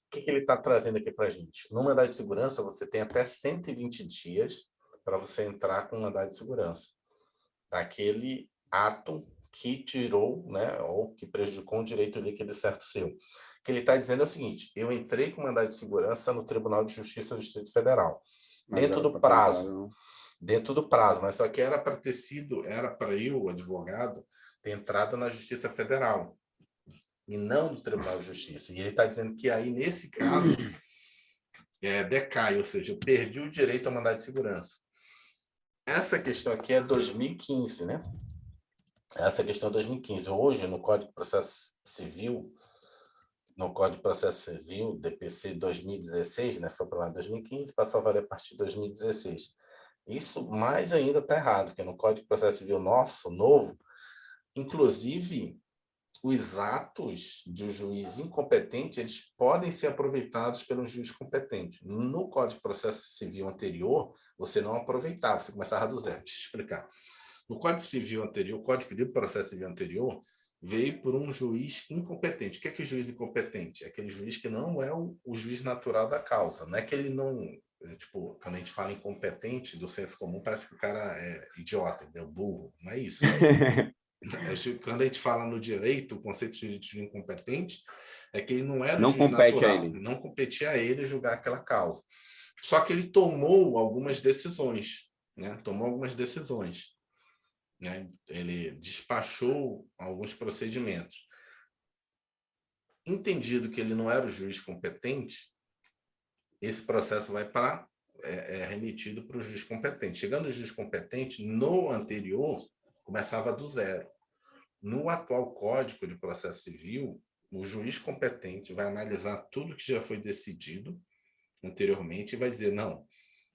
S1: O que ele está trazendo aqui para a gente? No mandado de segurança, você tem até 120 dias para você entrar com o mandado de segurança daquele ato que tirou, né, ou que prejudicou um direito líquido certo seu. O que ele está dizendo é o seguinte: eu entrei com mandado de segurança no Tribunal de Justiça do Distrito Federal, dentro do prazo, mas só que era para ter sido, era para eu, o advogado, ter entrado na Justiça Federal e não no Tribunal de Justiça. E ele está dizendo que aí, nesse caso, decai, ou seja, eu perdi o direito ao mandado de segurança. Essa questão aqui é 2015, né? Essa questão é 2015. Hoje, no Código de Processo Civil, DPC 2016, né, foi aprovado em 2015, passou a valer a partir de 2016. Isso mais ainda está errado, porque no Código de Processo Civil nosso, novo, inclusive, os atos de um juiz incompetente, eles podem ser aproveitados pelo juiz competente. No Código de Processo Civil anterior, você não aproveitava, você começava do zero. Deixa eu explicar. No Código Civil anterior, o Código de Processo Civil anterior, veio por um juiz incompetente. O que é juiz incompetente? É aquele juiz que não é o juiz natural da causa. Não é que ele não... Tipo, quando a gente fala incompetente, do senso comum, parece que o cara é idiota, é burro. Não é isso. Quando a gente fala no direito, o conceito de incompetente é que ele não era o
S2: não
S1: juiz
S2: compete
S1: natural,
S2: a ele.
S1: não competia a ele julgar aquela causa. Só que ele tomou algumas decisões, né? Tomou algumas decisões, né? Ele despachou alguns procedimentos. Entendido que ele não era o juiz competente, esse processo vai para remetido para o juiz competente. Chegando o juiz competente, no anterior, começava do zero. No atual Código de Processo Civil, o juiz competente vai analisar tudo que já foi decidido anteriormente e vai dizer, não,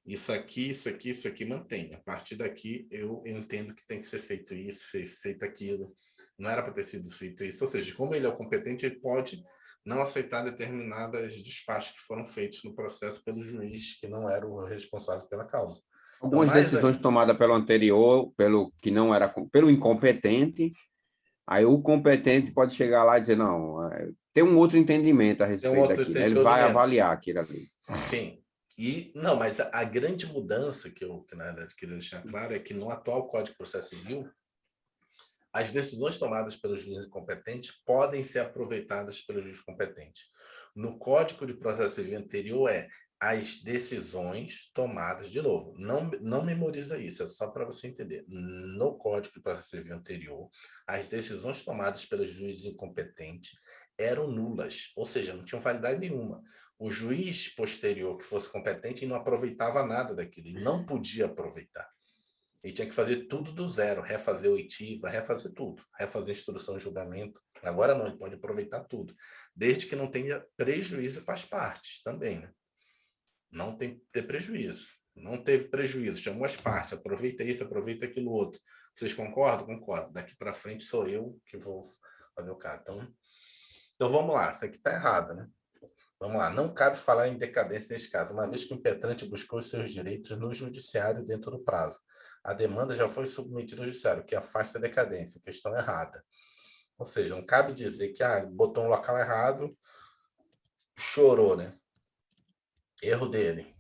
S1: isso aqui mantém. A partir daqui, eu entendo que tem que ser feito isso, feito aquilo. Não era para ter sido feito isso. Ou seja, como ele é o competente, ele pode não aceitar determinadas despachos que foram feitos no processo pelo juiz, que não era o responsável pela causa.
S2: Algumas
S1: então,
S2: decisões tomadas pelo anterior, pelo incompetente, aí o competente pode chegar lá e dizer, não, tem um outro entendimento a respeito daquilo, né? Ele vai avaliar aquilo ali.
S1: Sim. Não, mas a grande mudança que na verdade queria deixar claro é que no atual Código de Processo Civil, as decisões tomadas pelo juiz competente podem ser aproveitadas pelo juiz competente. No Código de Processo Civil anterior as decisões tomadas, de novo, não memoriza isso, é só para você entender. No Código de Processo Civil anterior, as decisões tomadas pelo juiz incompetente eram nulas, ou seja, não tinham validade nenhuma. O juiz posterior que fosse competente não aproveitava nada daquilo, ele não podia aproveitar. Ele tinha que fazer tudo do zero, refazer oitiva, refazer tudo, refazer instrução e julgamento. Agora não, ele pode aproveitar tudo, desde que não tenha prejuízo para as partes também, né? Não tem que ter prejuízo. Não teve prejuízo, chamou as partes, aproveita isso, aproveita aquilo outro. Vocês concordam? Concordo. Daqui para frente sou eu que vou fazer o caso. Então vamos lá, isso aqui está errado, né? Vamos lá, não cabe falar em decadência neste caso, uma vez que o impetrante buscou os seus direitos no judiciário dentro do prazo. A demanda já foi submetida ao judiciário, que afasta a decadência, questão errada. Ou seja, não cabe dizer que botou um local errado, chorou, né? Erro dele.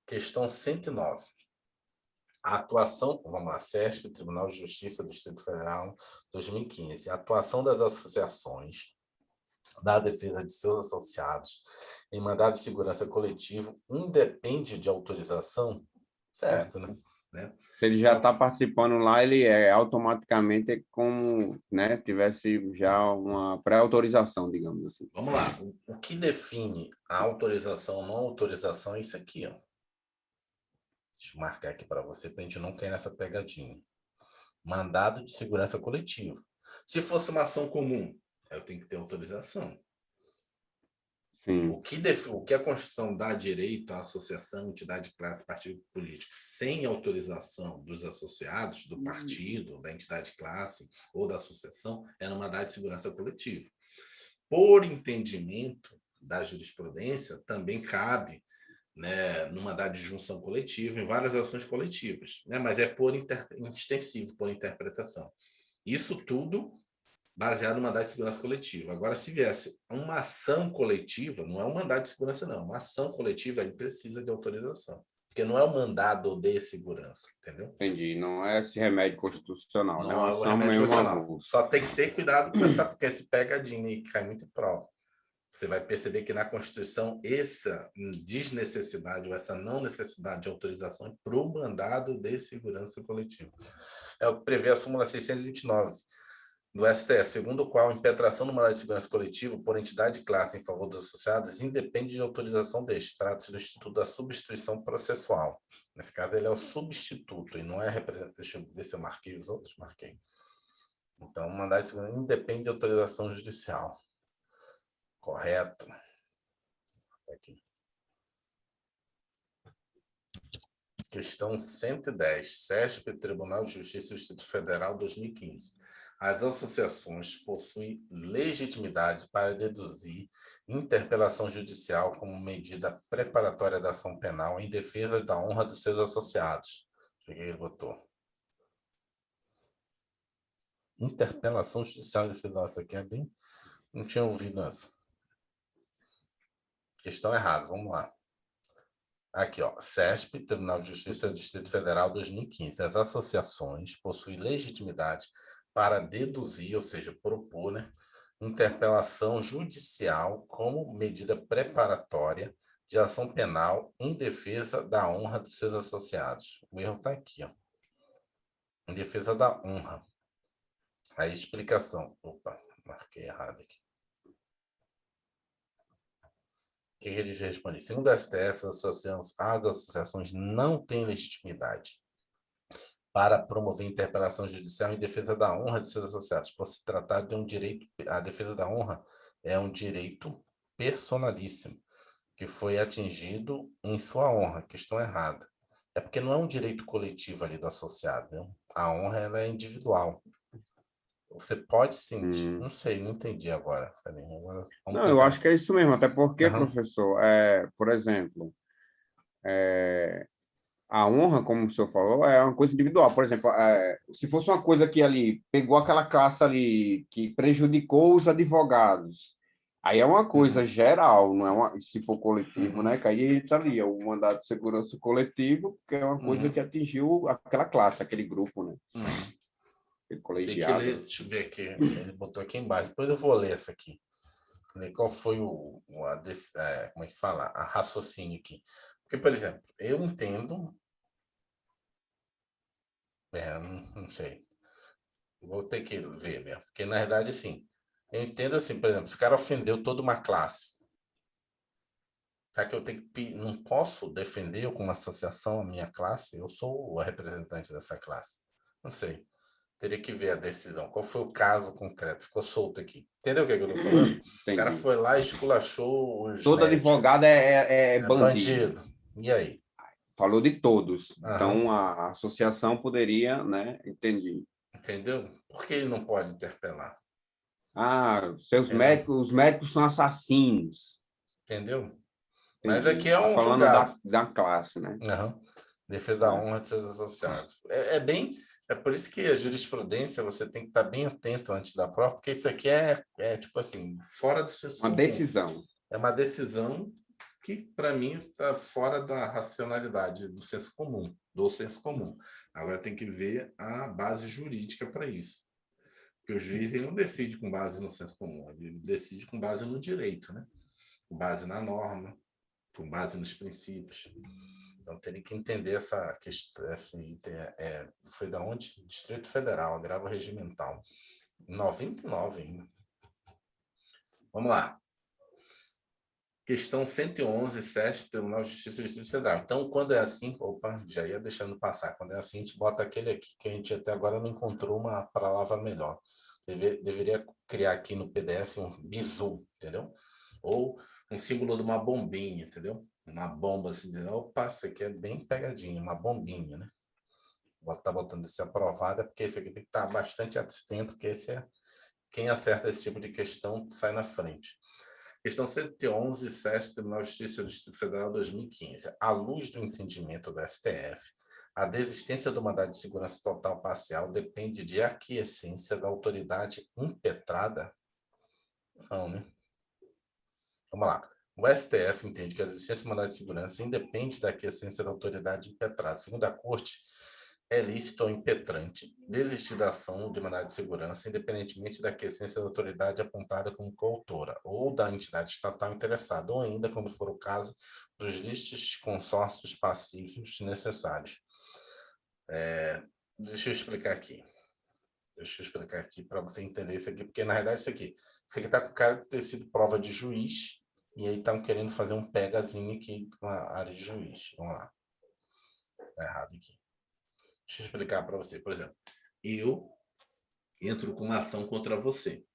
S1: Questão 109. A atuação, vamos lá, CESP, Tribunal de Justiça do Distrito Federal, 2015. A atuação das associações da defesa de seus associados em mandado de segurança coletivo independe de autorização, certo, né?
S2: Se ele já está participando lá, ele é automaticamente como, né, tivesse já uma pré-autorização, digamos assim.
S1: Vamos lá. O que define a autorização ou não autorização é isso aqui, ó. Deixa eu marcar aqui para você, para a gente não cair nessa pegadinha. Mandado de segurança coletivo. Se fosse uma ação comum, eu tenho que ter autorização.
S2: Sim.
S1: O que a Constituição dá direito à associação, entidade, classe, partido político, sem autorização dos associados, do partido, da entidade classe ou da associação, é no mandado de segurança coletivo. Por entendimento da jurisprudência, também cabe, né, no mandado de junção coletiva, em várias ações coletivas, né, mas é por extensivo, por interpretação. Isso tudo baseado no mandado de segurança coletiva. Agora, se viesse uma ação coletiva, não é um mandado de segurança, não. Uma ação coletiva, aí precisa de autorização. Porque não é o mandado de segurança, entendeu?
S2: Entendi. Não é esse remédio constitucional, né?
S1: Não
S2: Uma
S1: é o
S2: ação
S1: remédio
S2: mesmo
S1: constitucional.
S2: avulso.
S1: Só tem que ter cuidado com essa, porque esse pegadinho aí cai muito em prova. Você vai perceber que na Constituição essa desnecessidade ou essa não necessidade de autorização é para o mandado de segurança coletiva. É o que prevê a súmula 629 do STF, segundo o qual a impetração do mandado de segurança coletiva por entidade de classe em favor dos associados independe de autorização deste. Trata-se do Instituto da Substituição Processual. Nesse caso, ele é o substituto e não é representante. Deixa eu ver se eu marquei os outros. Marquei. Então, o mandado de segurança independe de autorização judicial. Correto. Aqui. Questão 110. CESP, Tribunal de Justiça do Distrito Federal, 2015. As associações possuem legitimidade para deduzir interpelação judicial como medida preparatória da ação penal em defesa da honra dos seus associados. O que ele botou? Interpelação judicial em defesa da nossa aqui é bem... Não tinha ouvido essa. Questão errada, vamos lá. Aqui, ó, CESP, Tribunal de Justiça do Distrito Federal, 2015. As associações possuem legitimidade para deduzir, ou seja, propor, né, interpelação judicial como medida preparatória de ação penal em defesa da honra dos seus associados. O erro está aqui, ó. Em defesa da honra. Aí, explicação. Opa, marquei errado aqui. O que ele responde? Segundo a STF, as associações não têm legitimidade para promover interpelação judicial em defesa da honra de seus associados, por se tratar de um direito, a defesa da honra é um direito personalíssimo, que foi atingido em sua honra, questão errada. É porque não é um direito coletivo ali do associado, né? A honra ela é individual. Você pode sentir, não sei, não entendi agora. Peraí, agora
S2: não, eu acho que é isso mesmo, até porque, professor, por exemplo, a honra, como o senhor falou, é uma coisa individual. Por exemplo, se fosse uma coisa que ali pegou aquela classe ali que prejudicou os advogados, aí é uma coisa geral, não é uma, se for coletivo, né? Que aí entra ali, o mandado de segurança coletivo, que é uma coisa que atingiu aquela classe, aquele grupo, né? Aquele
S1: Tem que
S2: colegiado.
S1: ler, deixa eu ver aqui. Ele botou aqui embaixo. Depois eu vou ler essa aqui. Qual foi como é que se fala? A raciocínio aqui. Porque, por exemplo, eu entendo. Não sei. Vou ter que ver mesmo. Porque, na verdade, assim, eu entendo assim, por exemplo, se o cara ofendeu toda uma classe. Já que eu não posso defender eu, como associação a minha classe, eu sou o representante dessa classe. Não sei. Teria que ver a decisão. Qual foi o caso concreto? Ficou solto aqui. Entendeu o que, é que eu estou falando? O cara
S2: Entendi.
S1: foi lá e esculachou os
S2: Todo
S1: médicos.
S2: advogado é
S1: É
S2: bandido.
S1: bandido. E aí?
S2: Falou de todos.
S1: Aham.
S2: Então, a associação poderia, né? Entendi.
S1: Entendeu? Por que ele não pode interpelar?
S2: Ah,
S1: Entendeu?
S2: os médicos são assassinos.
S1: Entendeu? Mas aqui
S2: Entendi.
S1: é
S2: Tá
S1: um
S2: falando
S1: julgado.
S2: da classe, né?
S1: Aham. Defesa da
S2: É.
S1: honra de seus associados. É bem. É por isso que a jurisprudência você tem que estar bem atento antes da prova, porque isso aqui tipo assim, fora do senso
S2: Uma
S1: comum.
S2: decisão.
S1: É uma decisão que, para mim, está fora da racionalidade, do senso comum, Agora tem que ver a base jurídica para isso. Porque o juiz ele não decide com base no senso comum, ele decide com base no direito, né? Com base na norma, com base nos princípios. Então, teria que entender essa questão. Assim, foi da onde? Distrito Federal, agravo regimental. 99 ainda. Vamos lá. Questão 111, 7, Tribunal de Justiça do Distrito Federal. Então, quando é assim, opa, já ia deixando passar. Quando é assim, a gente bota aquele aqui que a gente até agora não encontrou uma palavra melhor. Deveria criar aqui no PDF um bizu, entendeu? Ou um símbolo de uma bombinha, entendeu? Uma bomba assim, dizendo, opa, isso aqui é bem pegadinho, uma bombinha, né? Tá botando esse aprovado, é porque esse aqui tem que estar bastante atento, porque esse é quem acerta esse tipo de questão sai na frente. Questão 111, SESP, Tribunal de Justiça do Distrito Federal 2015. À luz do entendimento do STF, a desistência do mandado de segurança total parcial depende de aquiescência da autoridade impetrada? Não, né? Vamos lá. O STF entende que a desistência do mandado de segurança independe da aquiescência da autoridade impetrada. Segundo a Corte, é lícito ou impetrante desistir da ação de mandado de segurança, independentemente da aquiescência da autoridade apontada como coautora, ou da entidade estatal interessada, ou ainda, quando for o caso, dos listos consórcios passivos necessários. Deixa eu explicar aqui. Para você entender isso aqui, porque na realidade isso aqui está com cara de ter sido prova de juiz, e aí estão querendo fazer um pegazinho aqui na área de juiz. Vamos lá. Está errado aqui. Deixa eu explicar para você. Por exemplo, eu entro com uma ação contra você,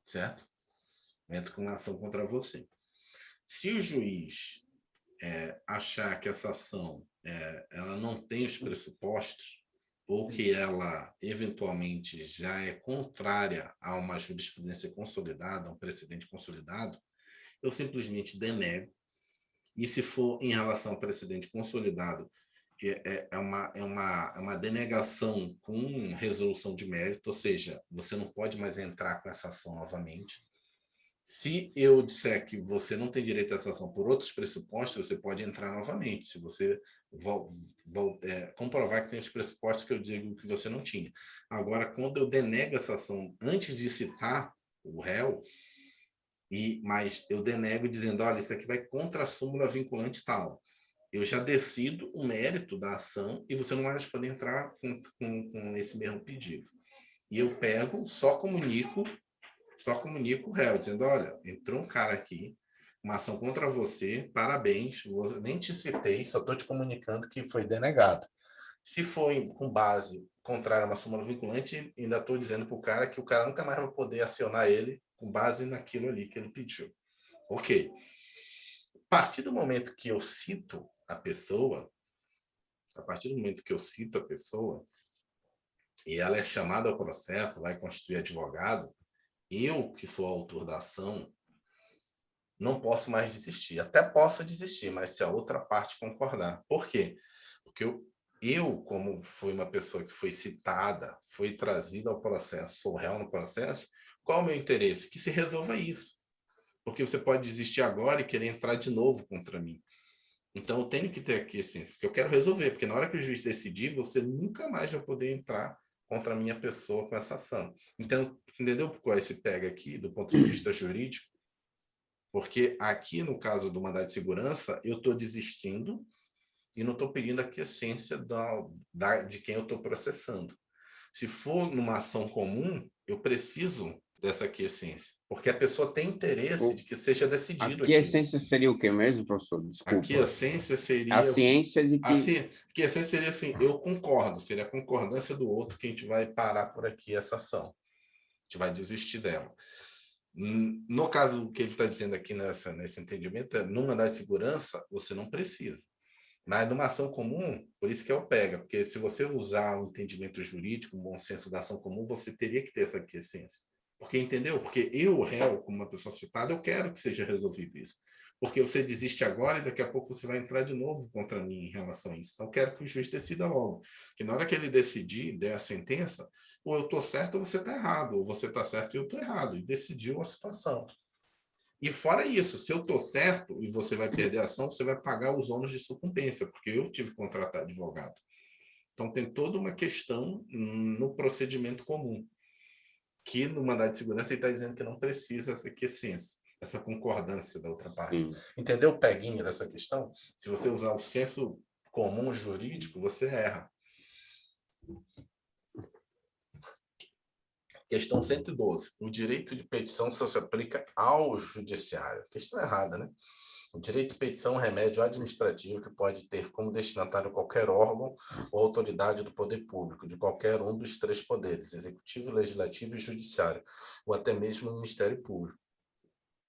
S1: certo? Entro com uma ação contra você. Se o juiz achar que essa ação ela não tem os pressupostos, ou que ela eventualmente já é contrária a uma jurisprudência consolidada, a um precedente consolidado, eu simplesmente denego. E se for em relação ao precedente consolidado, é uma denegação com resolução de mérito, ou seja, você não pode mais entrar com essa ação novamente. Se eu disser que você não tem direito a essa ação por outros pressupostos, você pode entrar novamente. Se você comprovar que tem os pressupostos que eu digo que você não tinha. Agora, quando eu denego essa ação antes de citar o réu, mas eu denego dizendo, olha, isso aqui vai contra a súmula vinculante tal. Eu já decido o mérito da ação e você não vai mais poder entrar com esse mesmo pedido. E eu pego, só comunico o réu, dizendo, olha, entrou um cara aqui, uma ação contra você, parabéns, nem te citei, só estou te comunicando que foi denegado. Se for com base contrária a uma súmula vinculante, ainda estou dizendo para o cara que o cara nunca mais vai poder acionar ele com base naquilo ali que ele pediu. Ok. A partir do momento que eu cito a pessoa, e ela é chamada ao processo, vai constituir advogado, eu, que sou autor da ação, não posso mais desistir. Até posso desistir, mas se a outra parte concordar. Por quê? Porque eu, como fui uma pessoa que foi citada, foi trazida ao processo, sou réu no processo, qual é o meu interesse? Que se resolva isso. Porque você pode desistir agora e querer entrar de novo contra mim. Então, eu tenho que ter aqui, assim, porque eu quero resolver, porque na hora que o juiz decidir, você nunca mais vai poder entrar contra a minha pessoa com essa ação. Então, entendeu por qual esse pega aqui, do ponto de vista jurídico? Porque aqui, no caso do mandado de segurança, eu estou desistindo e não estou pedindo a aquiescência de quem eu estou processando. Se for numa ação comum, eu preciso dessa aquiescência. Porque a pessoa tem interesse de que seja decidido
S2: Aqui a
S1: aquilo.
S2: essência seria o quê mesmo, professor?
S1: Aqui
S2: Desculpa.
S1: a ciência
S2: A
S1: seria
S2: ciência de que...
S1: assim, que a essência seria assim, eu concordo, seria a concordância do outro que a gente vai parar por aqui essa ação. A gente vai desistir dela. No caso que ele está dizendo aqui nesse entendimento, no mandado de segurança, você não precisa. Mas numa ação comum, por isso que é o pega, porque se você usar o entendimento jurídico, o bom senso da ação comum, você teria que ter essa aquiescência. Porque, entendeu? Porque eu, réu, como uma pessoa citada, eu quero que seja resolvido isso. Porque você desiste agora e daqui a pouco você vai entrar de novo contra mim em relação a isso. Então, eu quero que o juiz decida logo. Que na hora que ele decidir, der a sentença, ou eu estou certo ou você está errado, ou você está certo e eu estou errado. E decidiu a situação. E fora isso, se eu estou certo e você vai perder a ação, você vai pagar os ônus de sucumbência, porque eu tive que contratar advogado. Então, tem toda uma questão no procedimento comum, que no mandado de segurança ele está dizendo que não precisa essa aquiescência, essa concordância da outra parte.
S2: Sim.
S1: Entendeu o peguinho dessa questão? Se você usar o senso comum jurídico, você erra. Questão 112. O direito de petição só se aplica ao judiciário. Questão errada, né? O direito de petição é um remédio administrativo que pode ter como destinatário qualquer órgão ou autoridade do poder público, de qualquer um dos três poderes, executivo, legislativo e judiciário, ou até mesmo o Ministério Público.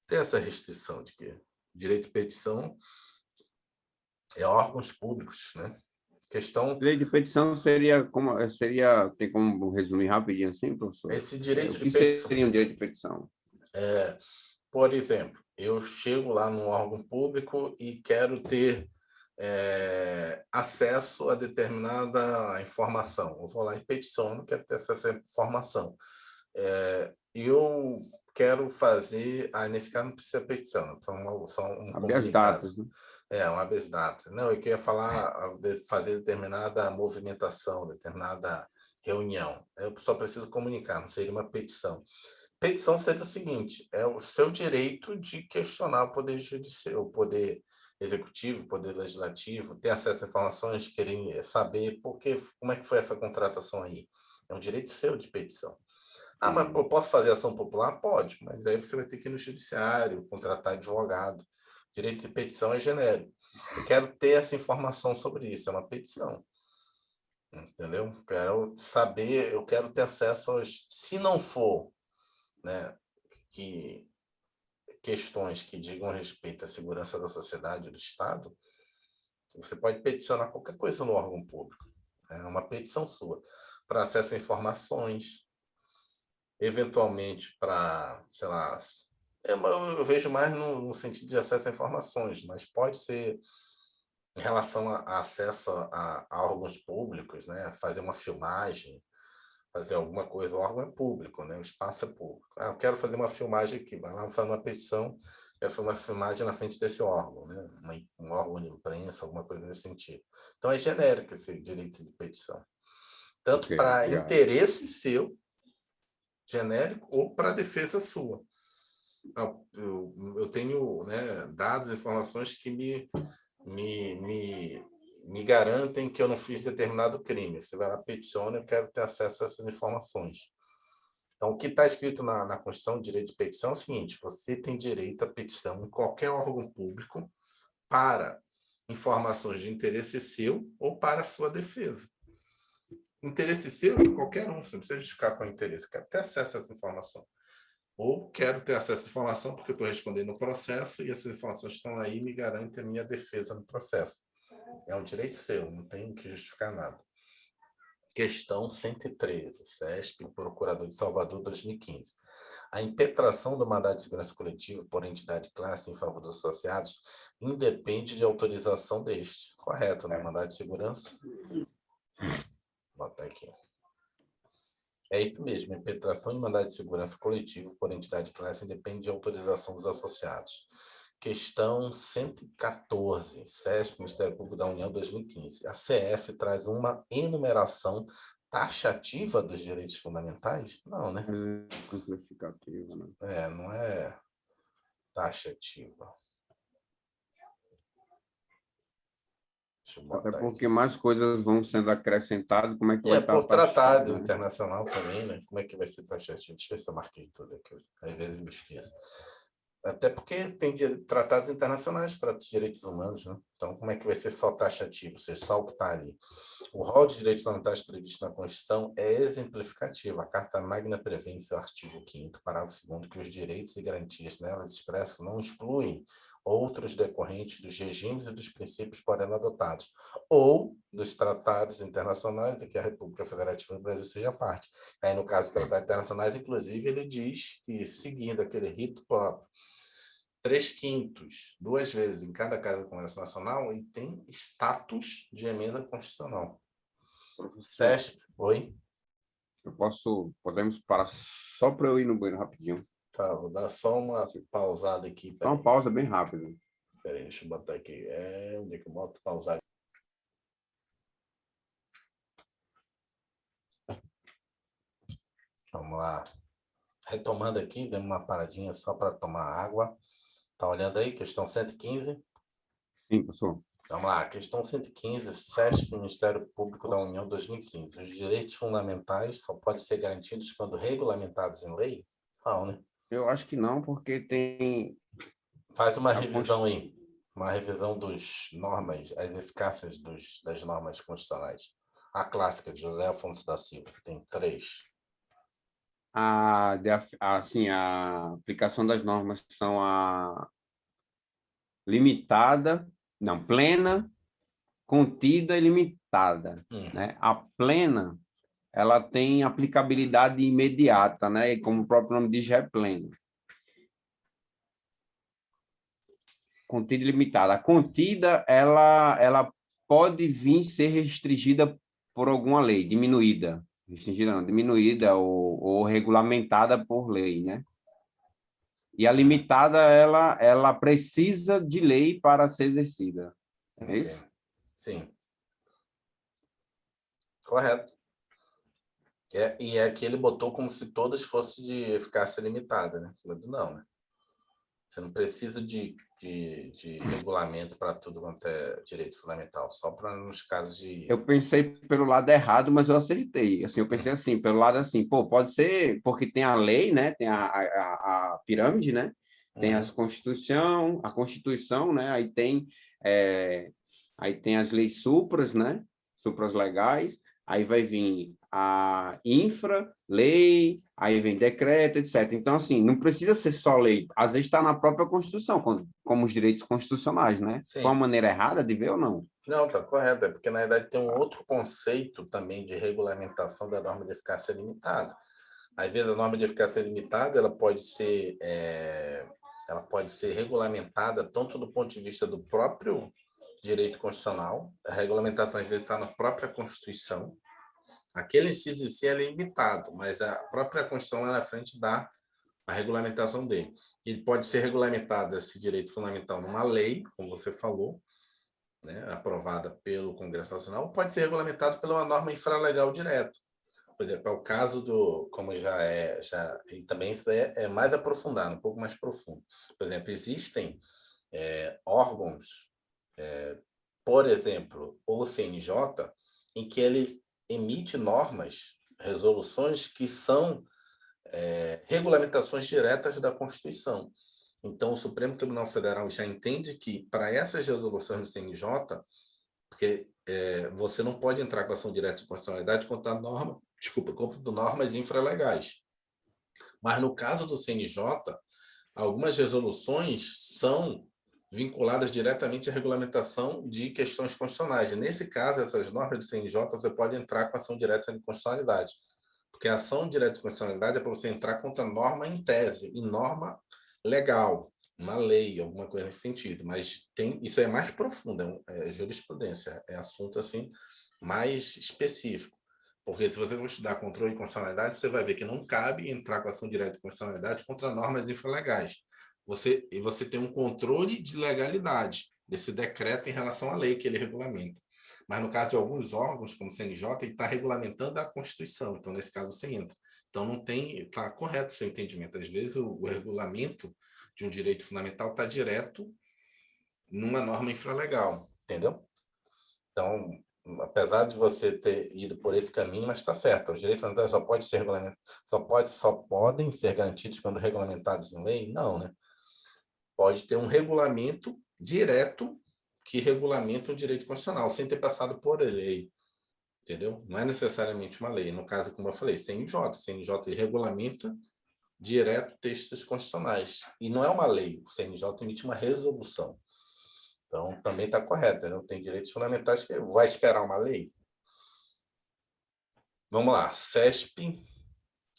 S1: Tem essa restrição de que o direito de petição é órgãos públicos, né? Questão...
S2: Lei de petição seria, tem como resumir rapidinho assim, professor?
S1: Esse direito
S2: O
S1: de
S2: que
S1: petição,
S2: seria um direito de petição?
S1: por exemplo, eu chego lá num órgão público e quero ter acesso a determinada informação. Eu vou lá e peticiono, quero ter acesso à informação. E eu quero fazer... nesse caso não precisa petição, só um
S2: Habeas
S1: comunicado.
S2: datas, né?
S1: Um habeas data. Não, eu queria fazer determinada movimentação, determinada reunião. Eu só preciso comunicar, não seria uma petição. Petição seria o seguinte: é o seu direito de questionar o poder judiciário, o poder executivo, o poder legislativo, ter acesso a informações, querer saber como é que foi essa contratação aí. É um direito seu de petição. Mas eu posso fazer ação popular? Pode, mas aí você vai ter que ir no judiciário, contratar advogado. Direito de petição é genérico. Eu quero ter essa informação sobre isso, é uma petição. Entendeu? Quero saber, eu quero ter acesso aos... Se não for, né, que questões que digam respeito à segurança da sociedade e do Estado, você pode peticionar qualquer coisa no órgão público. É uma petição sua para acesso a informações, eventualmente para, sei lá, eu vejo mais no sentido de acesso a informações, mas pode ser em relação a acesso a órgãos públicos, né? Fazer uma filmagem, fazer alguma coisa, o órgão é público, né? O espaço é público. Eu quero fazer uma filmagem aqui, vai lá fazer uma petição, quero fazer uma filmagem na frente desse órgão, né? Um órgão de imprensa, alguma coisa nesse sentido. Então, é genérico esse direito de petição. Tanto
S2: Ok,
S1: para
S2: já.
S1: interesse seu, genérico, ou para defesa sua. Eu tenho, né, dados, informações que me garantem que eu não fiz determinado crime. Você vai lá, peticiona, eu quero ter acesso a essas informações. Então, o que está escrito na Constituição de Direito de Petição é o seguinte: você tem direito à petição em qualquer órgão público para informações de interesse seu ou para a sua defesa. Interesse seu de qualquer um, você não precisa justificar qual é o interesse. Eu quero ter acesso a essa informação. Ou quero ter acesso à informação porque eu estou respondendo no processo e essas informações estão aí e me garantem a minha defesa no processo. É um direito seu, não tem que justificar nada. Questão 113, CESP, Procurador de Salvador, 2015. A impetração do mandado de segurança coletivo por entidade classe em favor dos associados independe de autorização deste. Correto, né? Mandado de segurança. Vou botar aqui. É isso mesmo, a impetração de mandado de segurança coletivo por entidade classe independe de autorização dos associados. Questão 114, CESP, Ministério Público da União, 2015. A CF traz uma enumeração taxativa dos direitos fundamentais? Não, né?
S2: Exemplificativa, né?
S1: Não é taxativa. Deixa eu
S2: Até
S1: botar
S2: porque
S1: aqui.
S2: mais coisas vão sendo acrescentadas, como é que
S1: E
S2: vai
S1: é
S2: estar
S1: por
S2: taxado,
S1: tratado
S2: né?
S1: internacional também, né? Como é que vai ser taxativo? Deixa eu ver se eu marquei tudo aqui. Às vezes eu me esqueço. Até porque tem tratados internacionais, tratados de direitos humanos, né? Então, como é que vai ser só taxativo? Ser só o que está ali. O rol de direitos fundamentais previsto na Constituição é exemplificativo. A Carta Magna prevê em seu artigo 5º, parágrafo 2º, que os direitos e garantias nelas expressos não excluem outros decorrentes dos regimes e dos princípios por ela adotados, ou dos tratados internacionais de que a República Federativa do Brasil seja parte. Aí, no caso dos tratados internacionais, inclusive, ele diz que, seguindo aquele rito próprio, 3/5, 2 vezes em cada Casa do Congresso Nacional, e tem status de emenda constitucional.
S2: Professor,
S1: CESP, oi?
S2: podemos parar só para eu ir no banheiro rapidinho.
S1: Tá, vou dar só uma pausada aqui,
S2: Só uma
S1: peraí.
S2: pausa bem rápida.
S1: Peraí, deixa eu botar aqui. Onde é que eu boto pausar? Vamos lá. Retomando aqui, demos uma paradinha só para tomar água. Tá olhando aí? Questão 115.
S2: Sim, professor.
S1: Vamos lá. Questão 115, CESP, Ministério Público da União, 2015. Os direitos fundamentais só podem ser garantidos quando regulamentados em lei? Não, né?
S2: Eu acho que não, porque tem
S1: Faz uma
S2: a
S1: revisão aí. Uma revisão dos normas, as eficácias das normas constitucionais. A clássica de José Afonso da Silva, que tem 3.
S2: assim, a aplicação das normas são a limitada, não, plena, contida e limitada, né? A plena, ela tem aplicabilidade imediata, né? E como o próprio nome diz, é plena. Contida e limitada. A contida, ela pode vir ser restringida por alguma lei, diminuída. Restringida não, diminuída ou regulamentada por lei, né? E a limitada, ela precisa de lei para ser exercida. É
S1: Ok.
S2: isso?
S1: Sim, correto. E aqui ele botou como se todas fossem de eficácia limitada, né? Não, né? Você não precisa de regulamento para tudo quanto é direito fundamental, só para nos casos de.
S2: Eu pensei pelo lado errado, mas eu acertei. Assim, eu pensei assim, pelo lado assim, pô, pode ser porque tem a lei, né? Tem a pirâmide, né? Tem
S1: Uhum.
S2: a Constituição, né? É, aí tem as leis supras, né? Supras legais. Aí vai vir a infra, lei, aí vem decreto, etc. Então, assim, não precisa ser só lei. Às vezes está na própria Constituição, como os direitos constitucionais, né? Foi uma
S1: Sim.
S2: maneira errada de ver ou não?
S1: Não, tá correto. É porque, na verdade, tem um outro conceito também de regulamentação da norma de eficácia limitada. Às vezes, a norma de eficácia limitada ela pode ser regulamentada tanto do ponto de vista do próprio direito constitucional, a regulamentação, às vezes, está na própria Constituição. Aquele inciso em si é limitado, mas a própria Constituição lá na frente dá a regulamentação dele. Ele pode ser regulamentado, esse direito fundamental, numa lei, como você falou, né, aprovada pelo Congresso Nacional, ou pode ser regulamentado pela uma norma infralegal direto. Por exemplo, é o caso do, como e também isso é mais aprofundado, um pouco mais profundo. Por exemplo, existem órgãos, por exemplo, o CNJ, em que ele emite normas, resoluções que são regulamentações diretas da Constituição. Então, o Supremo Tribunal Federal já entende que, para essas resoluções do CNJ, porque você não pode entrar com ação direta de constitucionalidade contra normas infralegais. Mas, no caso do CNJ, algumas resoluções são vinculadas diretamente à regulamentação de questões constitucionais. E, nesse caso, essas normas do CNJ, você pode entrar com ação direta de constitucionalidade. Porque a ação direta de constitucionalidade é para você entrar contra norma em tese, em norma legal, uma lei, alguma coisa nesse sentido. Mas isso é mais profundo, é jurisprudência, é assunto assim mais específico. Porque se você for estudar controle de constitucionalidade, você vai ver que não cabe entrar com ação direta de constitucionalidade contra normas infralegais. Você tem um controle de legalidade desse decreto em relação à lei que ele regulamenta. Mas no caso de alguns órgãos, como o CNJ, ele está regulamentando a Constituição. Então, nesse caso, você entra. Então, não tem, está correto o seu entendimento. Às vezes, o regulamento de um direito fundamental está direto numa norma infralegal, entendeu? Então, apesar de você ter ido por esse caminho, mas está certo, os direitos fundamentais só podem ser garantidos quando regulamentados em lei? Não, né? Pode ter um regulamento direto que regulamenta o direito constitucional, sem ter passado por lei, entendeu? Não é necessariamente uma lei. No caso, como eu falei, CNJ regulamenta direto textos constitucionais. E não é uma lei, o CNJ emite uma resolução. Então, também está correto, né? Tem direitos fundamentais que vai esperar uma lei. Vamos lá, CESP,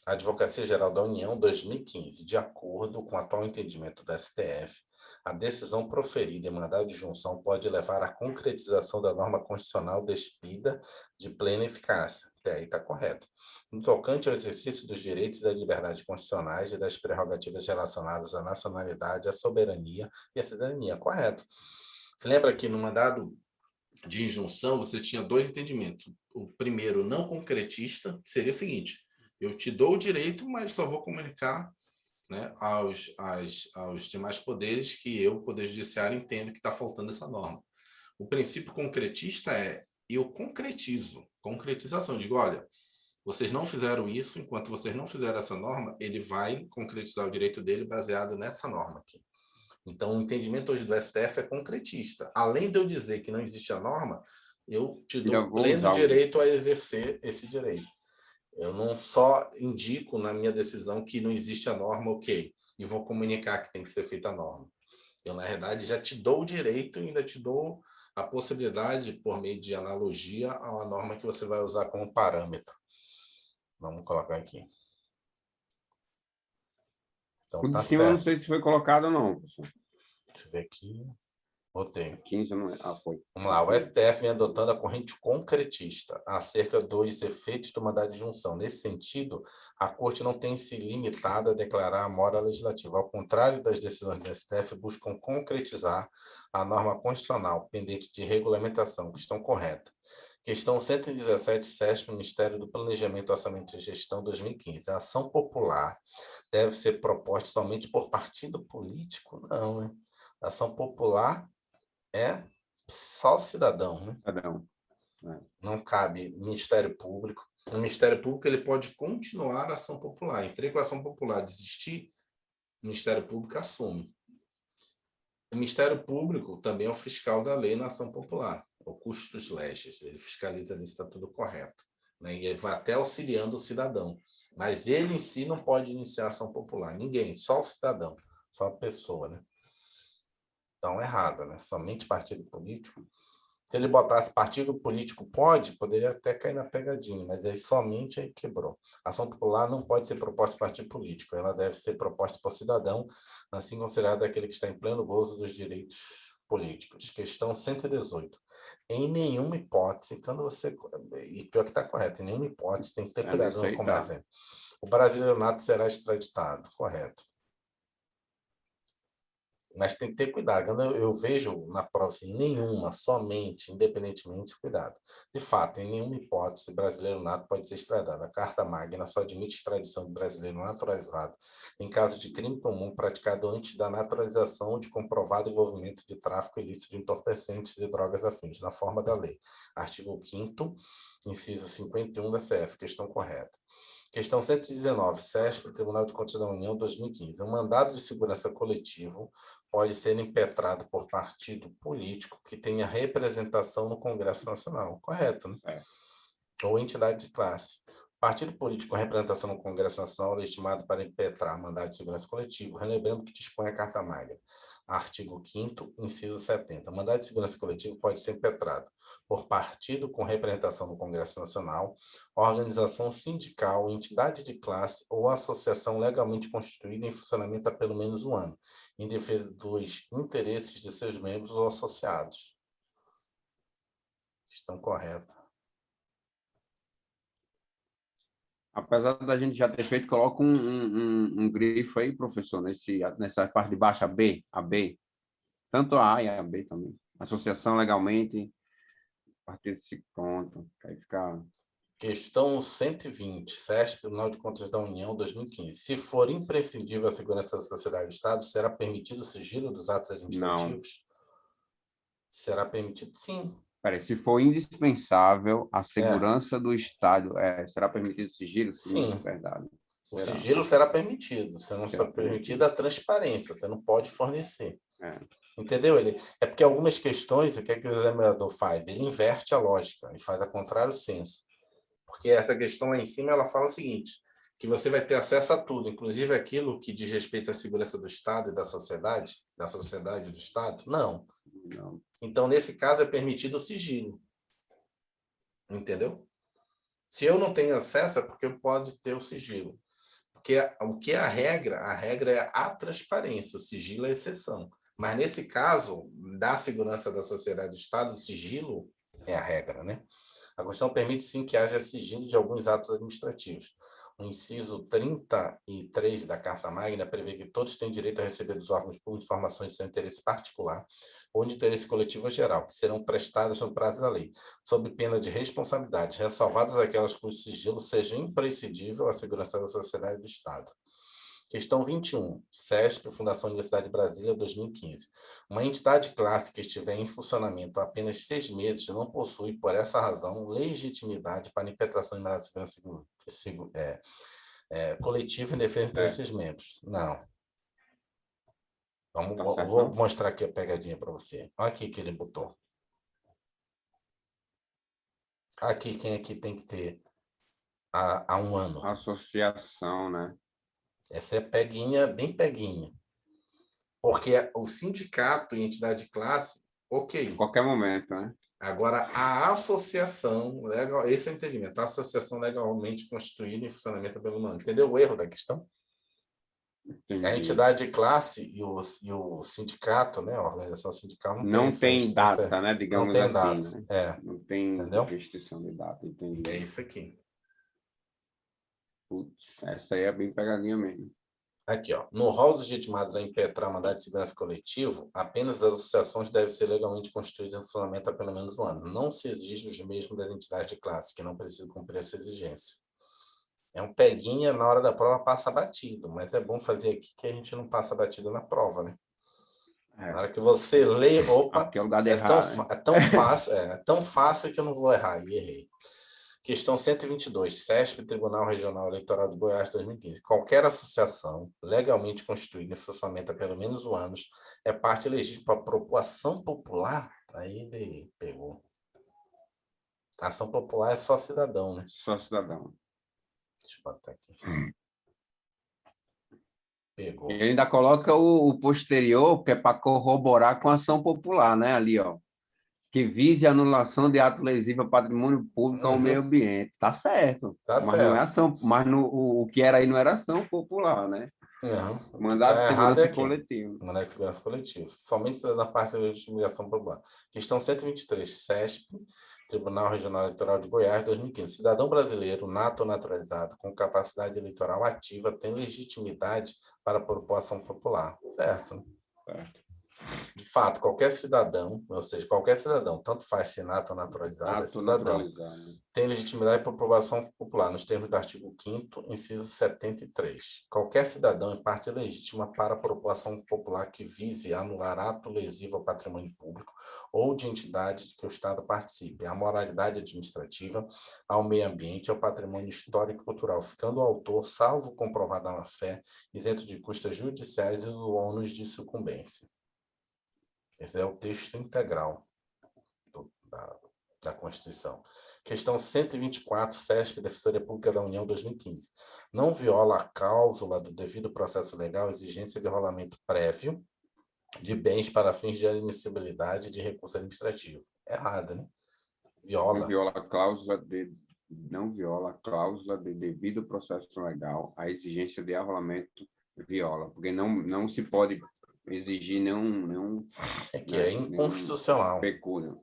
S1: Advocacia Geral da União, 2015. De acordo com o atual entendimento do STF, a decisão proferida em mandado de junção pode levar à concretização da norma constitucional despida de plena eficácia. Até aí está correto. No tocante ao exercício dos direitos e das liberdades constitucionais e das prerrogativas relacionadas à nacionalidade, à soberania e à cidadania. Correto. Você lembra que no mandado de injunção você tinha dois entendimentos. O primeiro, não concretista, que seria o seguinte: eu te dou o direito, mas só vou comunicar, né, aos demais poderes que eu, Poder Judiciário, entendo que está faltando essa norma. O princípio concretista é: eu concretizo, concretização. Eu digo, olha, vocês não fizeram isso, enquanto vocês não fizeram essa norma, ele vai concretizar o direito dele baseado nessa norma aqui. Então, o entendimento hoje do STF é concretista. Além de eu dizer que não existe a norma, eu te dou pleno direito a exercer esse direito. Eu não só indico na minha decisão que não existe a norma, ok, e vou comunicar que tem que ser feita a norma. Eu, na verdade, já te dou o direito e ainda te dou a possibilidade, por meio de analogia, a uma norma que você vai usar como parâmetro. Vamos colocar aqui. Então,
S2: O
S1: tá
S2: de cima eu não
S1: certo.
S2: sei se foi colocado ou não, professor.
S1: Deixa eu ver aqui. Botei.
S2: 15 não é. Ah, foi.
S1: Vamos lá, o STF vem adotando a corrente concretista acerca dos efeitos do mandado de junção. Nesse sentido, a Corte não tem se limitado a declarar a mora legislativa. Ao contrário das decisões do STF, buscam concretizar a norma constitucional pendente de regulamentação, questão correta. Questão 117, CESP, Ministério do Planejamento, Orçamento e Gestão, 2015. A ação popular deve ser proposta somente por partido político? Não, né? A ação popular é só o cidadão, né?
S2: Cidadão.
S1: Não cabe Ministério Público. O Ministério Público ele pode continuar a ação popular. Entrei com a ação popular, desistir, o Ministério Público assume. O Ministério Público também é o fiscal da lei na ação popular, o custos legis. Ele fiscaliza ali se está tudo correto, né? E ele vai até auxiliando o cidadão. Mas ele em si não pode iniciar ação popular. Ninguém, só o cidadão, só a pessoa, né? Então, errado, né? Somente partido político. Se ele botasse partido político poderia até cair na pegadinha, mas aí somente aí quebrou. A ação popular não pode ser proposta por partido político, ela deve ser proposta por cidadão, assim considerado aquele que está em pleno gozo dos direitos políticos. Questão 118. Em nenhuma hipótese, quando você... E pior que está correto, em nenhuma hipótese, tem que ter cuidado no começo. O brasileiro nato será extraditado, correto. Mas tem que ter cuidado. Quando eu vejo na prova assim, nenhuma, somente, independentemente, cuidado. De fato, em nenhuma hipótese, brasileiro nato pode ser extradado. A Carta Magna só admite extradição de brasileiro naturalizado em caso de crime comum praticado antes da naturalização ou de comprovado envolvimento de tráfico ilícito de entorpecentes e drogas afins, na forma da lei. Artigo 5º, inciso 51 da CF, questão correta. Questão 119, CESP, Tribunal de Contas da União, 2015. Um mandado de segurança coletivo pode ser impetrado por partido político que tenha representação no Congresso Nacional. Correto, né? Ou entidade de classe. Partido político com representação no Congresso Nacional é legitimado para impetrar mandado de segurança coletivo, relembrando que dispõe a Carta Magna. Artigo 5º, inciso 70. Mandado de segurança coletivo pode ser impetrado por partido com representação no Congresso Nacional, organização sindical, entidade de classe ou associação legalmente constituída em funcionamento há pelo menos um ano, em defesa dos interesses de seus membros ou associados. Estão corretos.
S2: Apesar da gente já ter feito, coloca um grifo aí, professor, nessa parte de baixo, a B. Tanto a A e a B também. Associação legalmente, partido se conta, aí fica...
S1: Questão 120, CESP, Tribunal de Contas da União, 2015. Se for imprescindível a segurança da sociedade e do Estado, será permitido o sigilo dos atos administrativos? Não. Será permitido? Sim.
S2: Peraí, se for indispensável, a
S1: É,
S2: segurança do Estado, será permitido sigilo? Sim,
S1: sim,
S2: verdade.
S1: o
S2: Será,
S1: sigilo será permitido, você não está
S2: será
S1: permitido
S2: permitido.
S1: a transparência, você não pode fornecer.
S2: É,
S1: Entendeu? É porque algumas questões, o que é que o examinador faz? Ele inverte a lógica, ele faz a contrário senso. Porque essa questão lá em cima, ela fala o seguinte, que você vai ter acesso a tudo, inclusive aquilo que diz respeito à segurança do Estado e da sociedade e do Estado? Não.
S2: não,
S1: Então, nesse caso, é permitido o sigilo. Entendeu? Se eu não tenho acesso, é porque pode ter o sigilo. Porque o que é a regra? A regra é a transparência, o sigilo é a exceção. Mas nesse caso, da segurança da sociedade do Estado, o sigilo é a regra, né? A Constituição permite, sim, que haja sigilo de alguns atos administrativos. O inciso 33 da Carta Magna prevê que todos têm direito a receber dos órgãos públicos informações de seu interesse particular ou de interesse coletivo geral, que serão prestadas no prazo da lei, sob pena de responsabilidade, ressalvadas aquelas cujo sigilo seja imprescindível à segurança da sociedade e do Estado. Questão 21. CESP, Fundação Universidade de Brasília, 2015. Uma entidade clássica que estiver em funcionamento há apenas 6 meses não possui, por essa razão, legitimidade para impetração de mandado de segurança coletiva em defesa de
S2: é,
S1: interesses membros. Não.
S2: tá certo,
S1: Vou
S2: não?
S1: mostrar aqui a pegadinha para você. Olha aqui que ele botou. Aqui quem é que tem que ter há um ano.
S2: Associação, né?
S1: Essa é peguinha, bem peguinha. Porque o sindicato e entidade de classe,
S2: A
S1: ok.
S2: qualquer momento, né?
S1: Agora, a associação legal, esse é o entendimento, a associação legalmente constituída em funcionamento pelo humano. Entendeu o erro da questão? A
S2: Entendi.
S1: entidade de classe e o sindicato, né, a organização sindical, não tem
S2: Não tem data, né?
S1: não
S2: Digamos
S1: tem
S2: assim,
S1: data.
S2: né?
S1: É,
S2: Não tem
S1: entendeu?
S2: restrição de data,
S1: É
S2: entendi.
S1: isso aqui.
S2: Putz, essa aí é bem pegadinha mesmo.
S1: Aqui, ó. No rol dos legitimados a impetrar mandado de segurança coletivo, apenas as associações devem ser legalmente constituídas em funcionamento há pelo menos um ano. Não se exige os mesmos das entidades de classe, que não precisam cumprir essa exigência. É um peguinha, na hora da prova passa batido, mas é bom fazer aqui que a gente não passa batido na prova, né? Na
S2: É,
S1: hora que você lê, opa,
S2: aqui é o lugar de errar, né?
S1: é tão fácil que eu não vou errar, e errei. Questão 122, CESP, Tribunal Regional Eleitoral de Goiás, 2015. Qualquer associação legalmente constituída em funcionamento há pelo menos um ano é parte legítima para propor ação popular? Aí ele pegou. Ação popular é só cidadão, né?
S2: Só cidadão.
S1: Deixa eu botar aqui. Pegou.
S2: Ele ainda coloca o posterior, que é para corroborar com a ação popular, né? Ali, ó. Que vise a anulação de ato lesivo ao patrimônio público ao meio
S1: Uhum,
S2: ambiente. Tá certo.
S1: tá
S2: Mas não é
S1: certo.
S2: ação, mas o que era aí não era ação popular, né?
S1: Não, o que
S2: Mandado de
S1: está errado é
S2: segurança
S1: aqui.
S2: coletiva.
S1: Mandar de segurança coletiva. Somente da parte da legislação popular. Questão 123, CESP, Tribunal Regional Eleitoral de Goiás, 2015. Cidadão brasileiro, nato ou naturalizado, com capacidade eleitoral ativa, tem legitimidade para propor ação popular. Certo, né?
S2: Certo.
S1: De fato, qualquer cidadão, ou seja, qualquer cidadão, tanto faz se nato ou naturalizado, é
S2: Nato
S1: cidadão,
S2: naturalizado.
S1: tem legitimidade para aprovação popular, nos termos do artigo 5º, inciso 73. Qualquer cidadão é parte legítima para a aprovação popular que vise anular ato lesivo ao patrimônio público ou de entidade de que o Estado participe, à moralidade administrativa, ao meio ambiente, ao patrimônio histórico e cultural, ficando o autor, salvo comprovada má-fé, isento de custas judiciais e do ônus de sucumbência. Esse é o texto integral da Constituição. Questão 124, CESP, Defensoria Pública da União, 2015. Não viola a cláusula do devido processo legal a exigência de rolamento prévio de bens para fins de admissibilidade de recurso administrativo. Errado, né?
S2: Não
S1: Viola.
S2: viola a cláusula de não viola a cláusula de devido processo legal, a exigência de arrolamento viola, porque não se pode exigir nenhum,
S1: É que é
S2: né, nenhum
S1: inconstitucional
S2: pecúlio.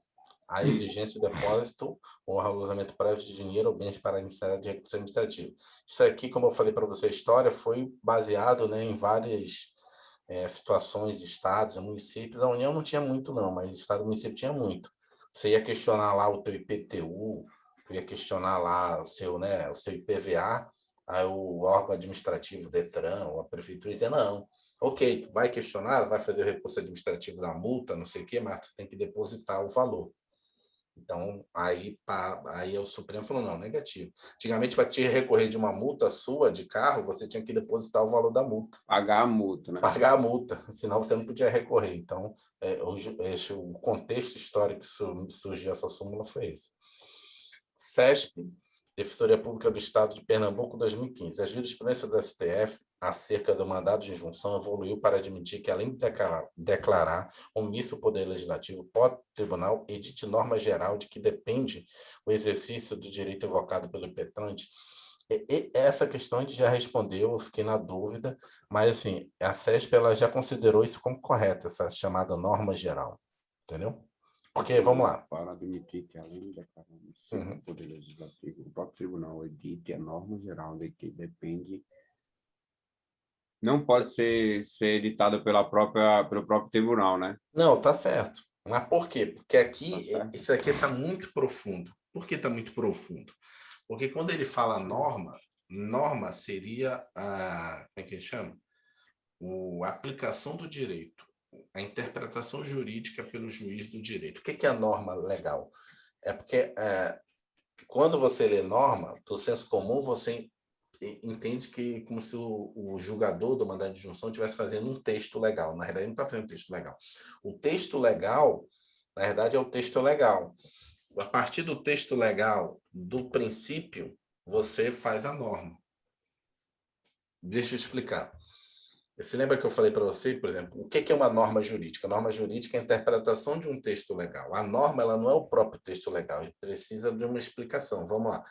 S1: a exigência de depósito ou regulamento prévio de dinheiro ou bens para administrar de recurso administrativo. Isso aqui, como eu falei para você, a história foi baseado, né, em várias situações, estados, municípios. A União não tinha muito, não, mas estado e município tinha muito. Você ia questionar lá o teu IPTU, ia questionar lá o seu IPVA, aí o órgão administrativo, DETRAN, ou a prefeitura, dizia, não, ok, tu vai questionar, vai fazer o recurso administrativo da multa, não sei o quê, mas tu tem que depositar o valor. Então, aí o Supremo falou, não, negativo. Antigamente, para te recorrer de uma multa sua de carro, você tinha que depositar o valor da multa.
S2: Pagar a multa, né?
S1: Pagar a multa, senão você não podia recorrer. Então, o contexto histórico que surgiu essa súmula foi esse. CESP, Defensoria Pública do Estado de Pernambuco, 2015. A jurisprudência do STF acerca do mandado de injunção evoluiu para admitir que, além de declarar omisso o Poder Legislativo, pode o tribunal edite norma geral de que depende o exercício do direito evocado pelo impetrante. Essa questão a gente já respondeu, eu fiquei na dúvida, mas assim, a CESP ela já considerou isso como correto, essa chamada norma geral, entendeu? Porque, vamos lá.
S2: Para admitir que, além de declarar o Poder Legislativo, o próprio tribunal edite a norma geral de que depende. Não pode ser editada pelo próprio tribunal, né?
S1: Não, tá certo. Mas por quê? Porque aqui, isso aqui está muito profundo. Por que está muito profundo? Porque quando ele fala norma seria como é que ele chama? A aplicação do direito, a interpretação jurídica pelo juiz do direito. O que é a norma legal? É porque quando você lê norma, do senso comum, você entende que como se o julgador do mandado de injunção estivesse fazendo um texto legal. Na verdade, ele não está fazendo um texto legal. O texto legal, na verdade, é o texto legal. A partir do texto legal, do princípio, você faz a norma. Deixa eu explicar. Você lembra que eu falei para você, por exemplo, o que é uma norma jurídica? A norma jurídica é a interpretação de um texto legal. A norma ela não é o próprio texto legal, ele precisa de uma explicação. Vamos lá,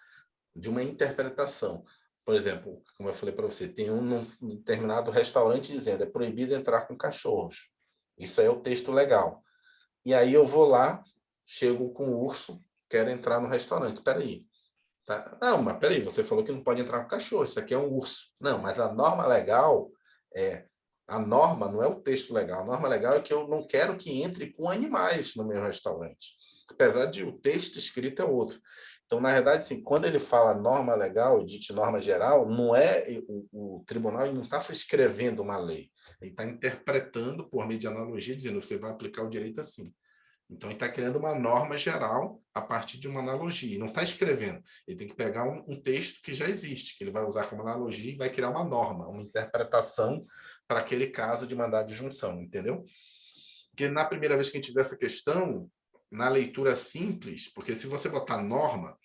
S1: de uma interpretação. Por exemplo, como eu falei para você, tem num determinado restaurante dizendo é proibido entrar com cachorros. Isso aí é o texto legal. E aí eu vou lá, chego com o urso, quero entrar no restaurante. Peraí. Tá? Não, mas peraí, você falou que não pode entrar com cachorro, isso aqui é um urso. Não, mas a norma legal a norma não é o texto legal. A norma legal é que eu não quero que entre com animais no meu restaurante. Apesar de o texto escrito é outro. Então, na verdade, assim, quando ele fala norma legal, dite norma geral, não é o tribunal não está escrevendo uma lei. Ele está interpretando por meio de analogia, dizendo você vai aplicar o direito assim. Então, ele está criando uma norma geral a partir de uma analogia. E não está escrevendo. Ele tem que pegar um texto que já existe, que ele vai usar como analogia e vai criar uma norma, uma interpretação para aquele caso de mandado de junção, entendeu? Porque na primeira vez que a gente vê essa questão, na leitura simples, porque se você botar norma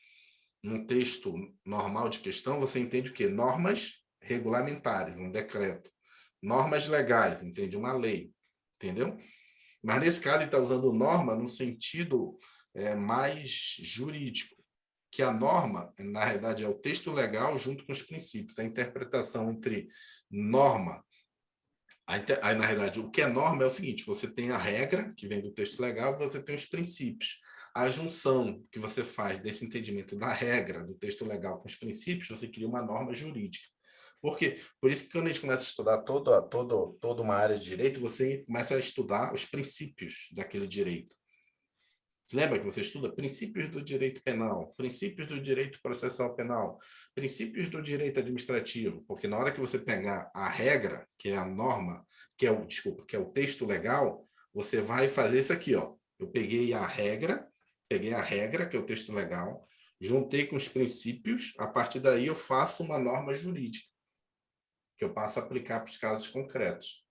S1: num texto normal de questão, você entende o quê? Normas regulamentares, um decreto. Normas legais, entende? Uma lei, entendeu? Mas nesse caso ele está usando norma no sentido mais jurídico, que a norma, na realidade, é o texto legal junto com os princípios, a interpretação entre norma. Aí, na realidade, o que é norma é o seguinte: você tem a regra, que vem do texto legal, você tem os princípios. A junção que você faz desse entendimento da regra, do texto legal com os princípios, você cria uma norma jurídica. Por quê? Por isso que quando a gente começa a estudar toda uma área de direito, você começa a estudar os princípios daquele direito. Você lembra que você estuda princípios do direito penal, princípios do direito processual penal, princípios do direito administrativo, porque na hora que você pegar a regra, que é a norma, que é o texto legal, você vai fazer isso aqui, ó. Eu peguei a regra, que é o texto legal, juntei com os princípios, a partir daí eu faço uma norma jurídica, que eu passo a aplicar para os casos concretos.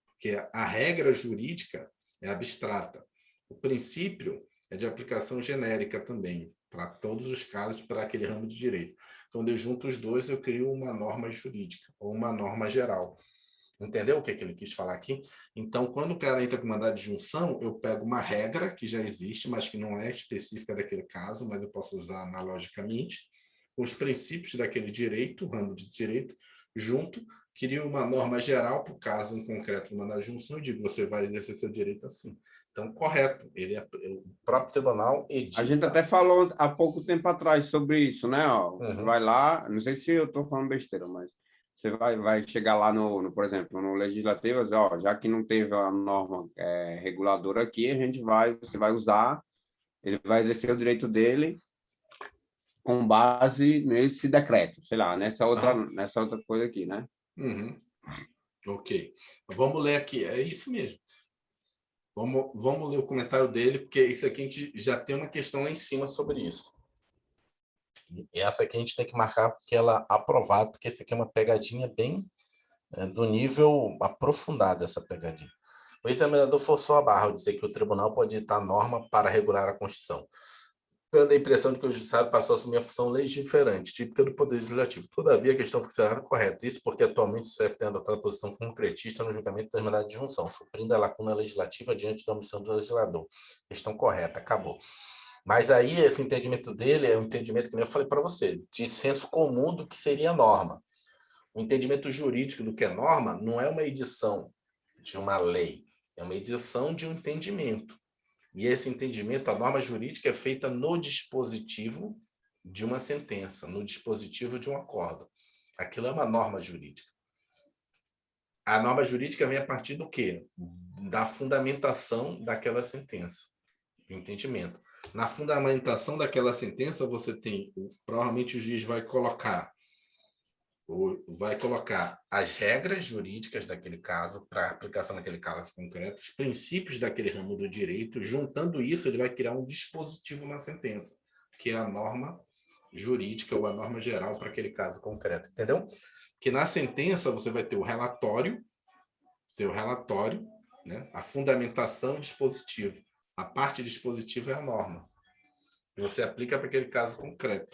S1: Porque a regra jurídica é abstrata. O princípio é de aplicação genérica também, para todos os casos, para aquele ramo de direito. Quando eu junto os dois, eu crio uma norma jurídica, ou uma norma geral. Entendeu o que ele quis falar aqui? Então, quando o cara entra com mandado de junção, eu pego uma regra que já existe, mas que não é específica daquele caso, mas eu posso usar analogicamente, com os princípios daquele direito, ramo de direito, junto, crio uma norma geral para o caso em concreto de mandado de junção e digo, você vai exercer seu direito assim. Então, correto. O próprio tribunal edita.
S2: A gente até falou há pouco tempo atrás sobre isso, né? Você vai lá, não sei se eu estou falando besteira, mas você vai chegar lá por exemplo, no legislativo, já que não teve a norma reguladora aqui, você vai usar, ele vai exercer o direito dele com base nesse decreto, sei lá, nessa outra coisa aqui, né?
S1: Ok. Vamos ler aqui. É isso mesmo. Vamos ler o comentário dele, porque isso aqui a gente já tem uma questão lá em cima sobre isso. E essa aqui a gente tem que marcar porque ela é aprovada, porque essa aqui é uma pegadinha bem do nível aprofundado, essa pegadinha. O examinador forçou a barra ao dizer que o tribunal pode editar norma para regular a Constituição, dando a impressão de que o judiciário passou a assumir a função legiferante, típica do Poder Legislativo. Todavia, a questão foi considerada correta. Isso porque, atualmente, o CF tem adotado a posição concretista no julgamento da medida de junção, suprindo a lacuna legislativa diante da omissão do legislador. Questão correta, acabou. Mas aí, esse entendimento dele é um entendimento, que eu falei para você, de senso comum do que seria norma. O entendimento jurídico do que é norma não é uma edição de uma lei, é uma edição de um entendimento. E esse entendimento, a norma jurídica é feita no dispositivo de uma sentença, no dispositivo de um acordo. Aquilo é uma norma jurídica. A norma jurídica vem a partir do quê? Da fundamentação daquela sentença, do entendimento. Na fundamentação daquela sentença, você tem, provavelmente o juiz vai colocar as regras jurídicas daquele caso, para aplicação naquele caso concreto, os princípios daquele ramo do direito. Juntando isso, ele vai criar um dispositivo na sentença, que é a norma jurídica ou a norma geral para aquele caso concreto, entendeu? Que na sentença você vai ter o relatório, né? A fundamentação e o dispositivo. A parte dispositiva é a norma. E você aplica para aquele caso concreto.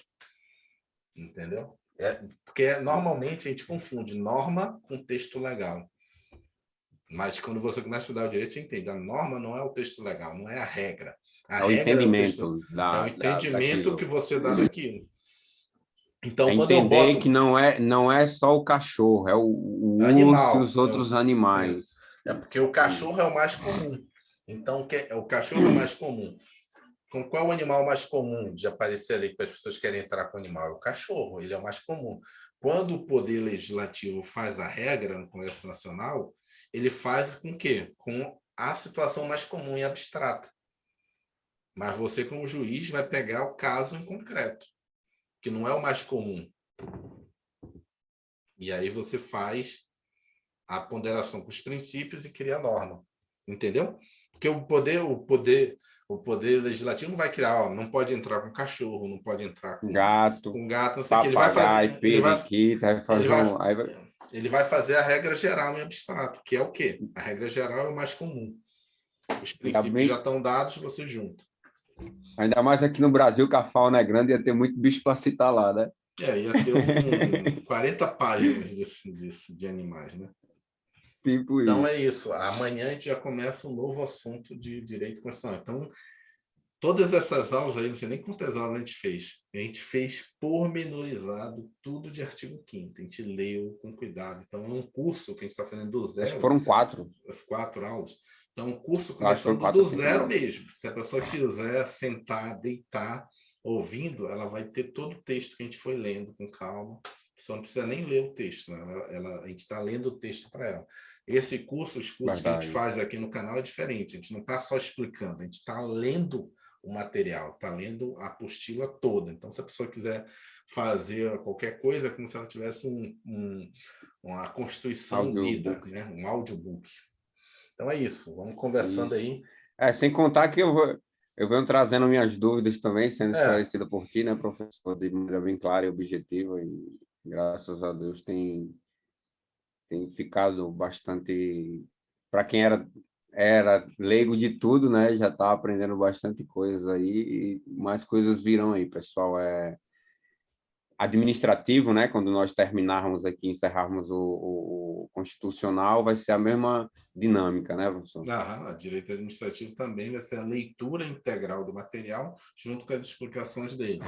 S1: Entendeu? Porque normalmente a gente confunde norma com texto legal. Mas quando você começa a estudar o direito, você entende. A norma não é o texto legal, não é a regra. A
S2: o
S1: regra
S2: entendimento
S1: é o entendimento
S2: daquilo.
S1: que você dá daquilo. Então,
S2: É
S1: quando eu
S2: entender
S1: boto
S2: que não é só o cachorro, é o urso e
S1: animal,
S2: os outros animais.
S1: porque o cachorro é o mais comum. Então, o cachorro é o mais comum. Com qual animal mais comum de aparecer ali que as pessoas querem entrar com o animal? É o cachorro, ele é o mais comum. Quando o Poder Legislativo faz a regra no Congresso Nacional, ele faz com quê? Com a situação mais comum e abstrata. Mas você, como juiz, vai pegar o caso em concreto, que não é o mais comum. E aí você faz a ponderação com os princípios e cria a norma. Entendeu? Porque o poder legislativo não vai criar, não pode entrar com cachorro, não pode entrar
S2: Gato,
S1: com gato, não sei o que. Ele vai
S2: papagaio,
S1: fazer,
S2: periquito, vai
S1: ele
S2: fazer
S1: vai,
S2: um... Aí vai...
S1: ele vai fazer a regra geral em abstrato, que é o quê? A regra geral é o mais comum. Os princípios já estão dados, você junta.
S2: Ainda mais aqui no Brasil, que a fauna é grande, ia ter muito bicho para citar lá, né?
S1: Ia ter 40 páginas de animais, né?
S2: Tipo
S1: Então
S2: isso.
S1: é isso. Amanhã a gente já começa um novo assunto de direito constitucional. Então, todas essas aulas aí, não sei nem quantas aulas a gente fez. A gente fez pormenorizado tudo de artigo 5º. A gente leu com cuidado. Então, é um curso que a gente está fazendo do
S2: Acho que
S1: zero.
S2: foram 4.
S1: As 4 aulas. Então, um curso
S2: Acho que foram
S1: começando
S2: 4
S1: do
S2: a 5
S1: zero
S2: aulas.
S1: mesmo. Se a pessoa quiser sentar, deitar, ouvindo, ela vai ter todo o texto que a gente foi lendo com calma. Só não precisa nem ler o texto, né? A gente está lendo o texto para ela. Esse curso, os cursos que a gente faz aqui no canal é diferente. A gente não está só explicando, a gente está lendo o material, está lendo a apostila toda. Então, se a pessoa quiser fazer qualquer coisa, é como se ela tivesse uma Constituição lida, né? Um audiobook. Então é isso, vamos conversando aí.
S2: Sem contar que eu venho trazendo minhas dúvidas também, sendo esclarecida por ti, né, professor, de maneira bem clara e objetiva, e graças a Deus tem ficado bastante... Para quem era leigo de tudo, né, já está aprendendo bastante coisas aí, e mais coisas virão aí, pessoal. Administrativo, né? Quando nós terminarmos aqui, encerrarmos o constitucional, vai ser a mesma dinâmica, né, professor?
S1: A direito administrativo também vai ser a leitura integral do material junto com as explicações dele.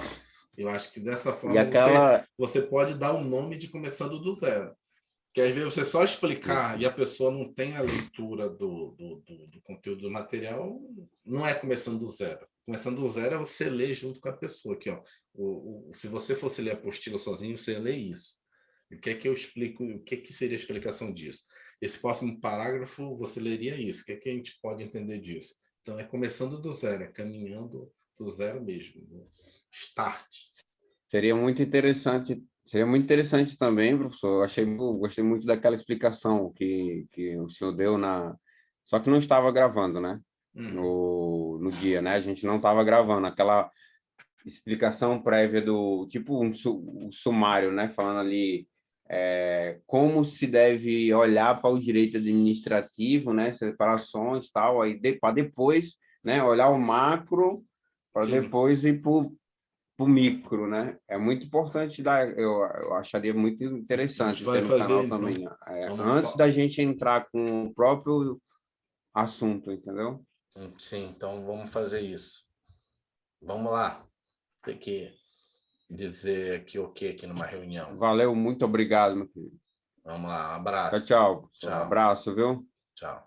S1: Eu acho que dessa forma você pode dar o nome de começando do zero. Que às vezes você só explicar e a pessoa não tem a leitura do conteúdo do material, não é começando do zero. Começando do zero é você ler junto com a pessoa. Aqui, ó. Se você fosse ler a apostila sozinho, você ia ler isso. E o que é que eu explico? O que seria a explicação disso? Esse próximo parágrafo, você leria isso. O que é que a gente pode entender disso? Então, é começando do zero, é caminhando do zero mesmo. Start.
S2: Seria muito interessante também, professor. Gostei muito daquela explicação que o senhor deu Só que não estava gravando, né? no dia, né? A gente não estava gravando aquela explicação prévia do tipo um sumário, né? Falando ali como se deve olhar para o direito administrativo, né? Separações, tal, aí para depois, né? Olhar o macro para
S1: Sim.
S2: depois ir para o micro, né? É muito importante eu acharia muito
S1: A gente
S2: interessante
S1: vai
S2: ter no
S1: fazer,
S2: canal
S1: então.
S2: também,
S1: Vamos
S2: antes da gente entrar com o próprio assunto, entendeu?
S1: Sim, então vamos fazer isso. Vamos lá. Tem que dizer aqui o que aqui numa reunião.
S2: Valeu, muito obrigado, meu querido.
S1: Vamos lá, um
S2: Tchau,
S1: abraço.
S2: tchau.
S1: Tchau,
S2: Abraço, viu?
S1: tchau.